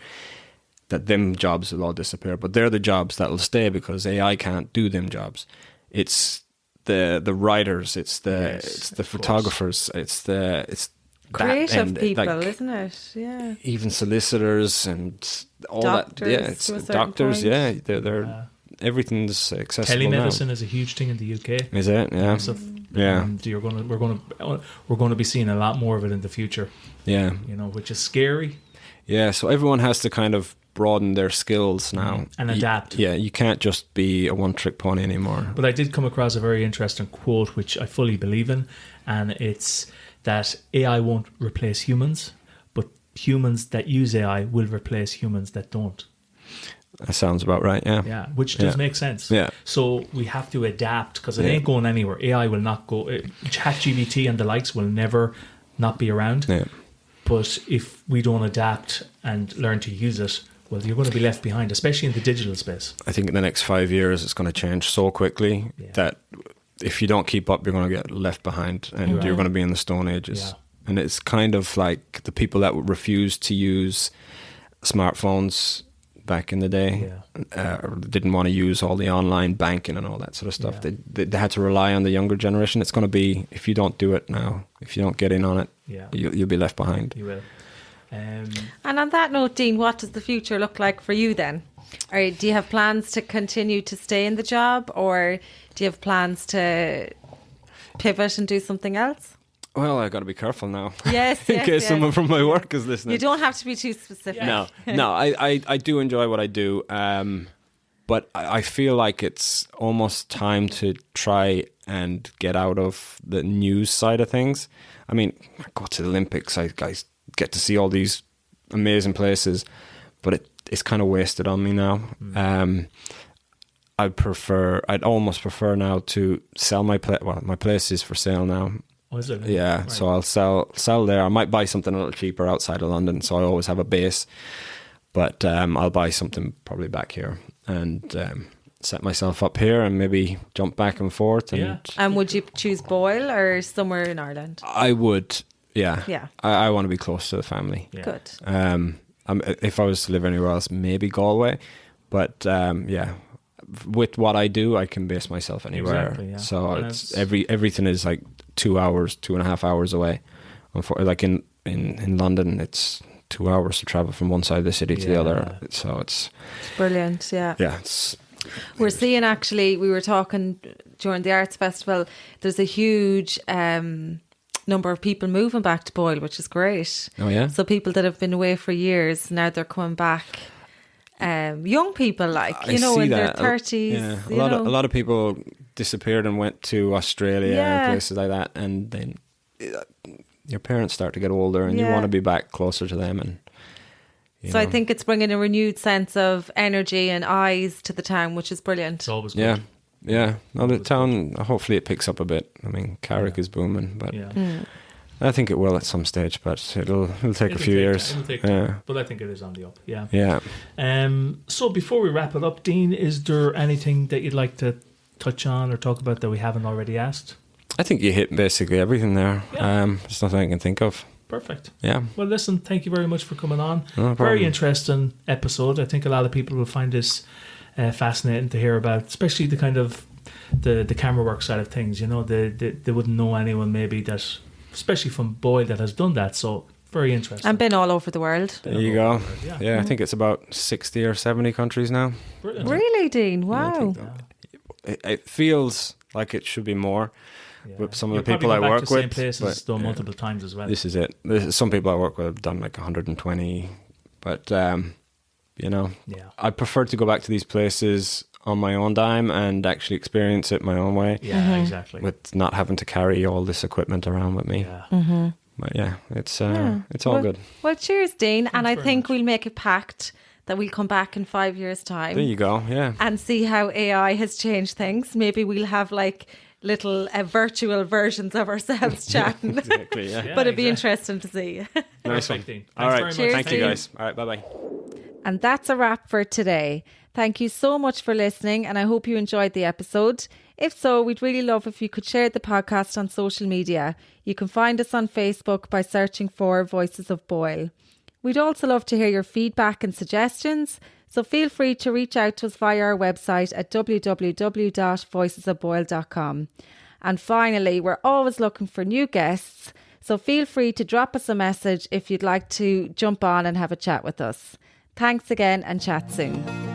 that them jobs will all disappear. But they're the jobs that will stay because AI can't do them jobs. It's the writers, it's the of photographers, it's Creative that, people, like, isn't it? Yeah. even solicitors and all Doctors, that. Yeah, it's to a certain doctors. point. Yeah, they're everything's accessible Telemedicine now. is a huge thing in the UK. Is it? Yeah. So, Yeah. and we're going to be seeing a lot more of it in the future. Yeah. You know, which is scary. Yeah. So everyone has to kind of broaden their skills now And adapt. Yeah, you can't just be a one-trick pony anymore. But I did come across a very interesting quote, which I fully believe in, and it's that AI won't replace humans, but humans that use AI will replace humans that don't. That sounds about right. Yeah. Yeah, which does make sense. Yeah. So we have to adapt because it ain't going anywhere. AI will not go. ChatGPT and the likes will never not be around. Yeah. But if we don't adapt and learn to use it, well, you're going to be left behind, especially in the digital space. I think in the next 5 years, it's going to change so quickly that if you don't keep up, you're going to get left behind and you're going to be in the Stone Ages. Yeah. And it's kind of like the people that would refuse to use smartphones back in the day, or didn't want to use all the online banking and all that sort of stuff. Yeah. They had to rely on the younger generation. It's going to be, if you don't do it now, if you don't get in on it, you'll be left behind. You will. And on that note, Dean, what does the future look like for you then? Or do you have plans to continue to stay in the job, or do you have plans to pivot and do something else? Well, I got to be careful now. Yes, in case someone from my work is listening. You don't have to be too specific. No, I do enjoy what I do, but I feel like it's almost time to try and get out of the news side of things. I mean, I go to the Olympics, I get to see all these amazing places, but it's kind of wasted on me now. I'd almost prefer now to sell my place. Well, my place is for sale now. Oh, is it? Yeah, Right. so I'll sell there. I might buy something a little cheaper outside of London, so I always have a base. But I'll buy something probably back here and set myself up here and maybe jump back and forth. And would you choose Boyle or somewhere in Ireland? I would, yeah. Yeah. I want to be close to the family. Yeah. Good. If I was to live anywhere else, maybe Galway. But with what I do, I can base myself anywhere. Exactly, yeah. So And it's everything is like 2.5 hours away. Like in London, it's 2 hours to travel from one side of the city to the other. So it's Brilliant, yeah. it's. We're seeing, actually, we were talking during the Arts Festival, there's a huge number of people moving back to Boyle, which is great. Oh yeah. So people that have been away for years, now they're coming back. Young people, like, I in see their that. 30s. Yeah, you know. a lot of people disappeared and went to Australia and places like that, and then your parents start to get older, and you want to be back closer to them. And so I think it's bringing a renewed sense of energy and eyes to the town, which is brilliant. It's always good. yeah. Now the town, hopefully, it picks up a bit. I mean, Carrick is booming, but I think it will at some stage. But it'll take a few years. It'll take time, but I think it is on the up. Yeah. Yeah. So before we wrap it up, Dean, is there anything that you'd like to touch on or talk about that we haven't already asked? I think you hit basically everything there. Yeah. There's nothing I can think of. Perfect. Yeah. Well, listen, thank you very much for coming on. No problem. Very interesting episode. I think a lot of people will find this fascinating to hear about, especially the kind of the camera work side of things. You know, they wouldn't know anyone maybe that, especially from Boyle, that has done that. So very interesting. And been all over the world. There you go. Yeah. Yeah, I think it's about 60 or 70 countries now. Brilliant. Really, Dean? I Wow. think it feels like it should be more. Yeah. With some of You'll the people probably I go back work to the same with, places but, though multiple times as well. This is it. Some people I work with have done like 120, but I prefer to go back to these places on my own dime and actually experience it my own way. Yeah, exactly. With not having to carry all this equipment around with me. Yeah. But it's all good. Well, cheers, Dean. And I very think much. we'll make a pact that we'll come back in 5 years' time. There you go. Yeah. And see how AI has changed things. Maybe we'll have like little virtual versions of ourselves chatting. Exactly. Yeah. But it'd be interesting to see. Nice one. Perfect, Dean. All Thanks right. very much. Thank you, Dean. guys. All right. Bye-bye. And that's a wrap for today. Thank you so much for listening, and I hope you enjoyed the episode. If so, we'd really love if you could share the podcast on social media. You can find us on Facebook by searching for Voices of Boyle. We'd also love to hear your feedback and suggestions, so feel free to reach out to us via our website at www.voicesofboyle.com. And finally, we're always looking for new guests. So feel free to drop us a message if you'd like to jump on and have a chat with us. Thanks again and chat soon.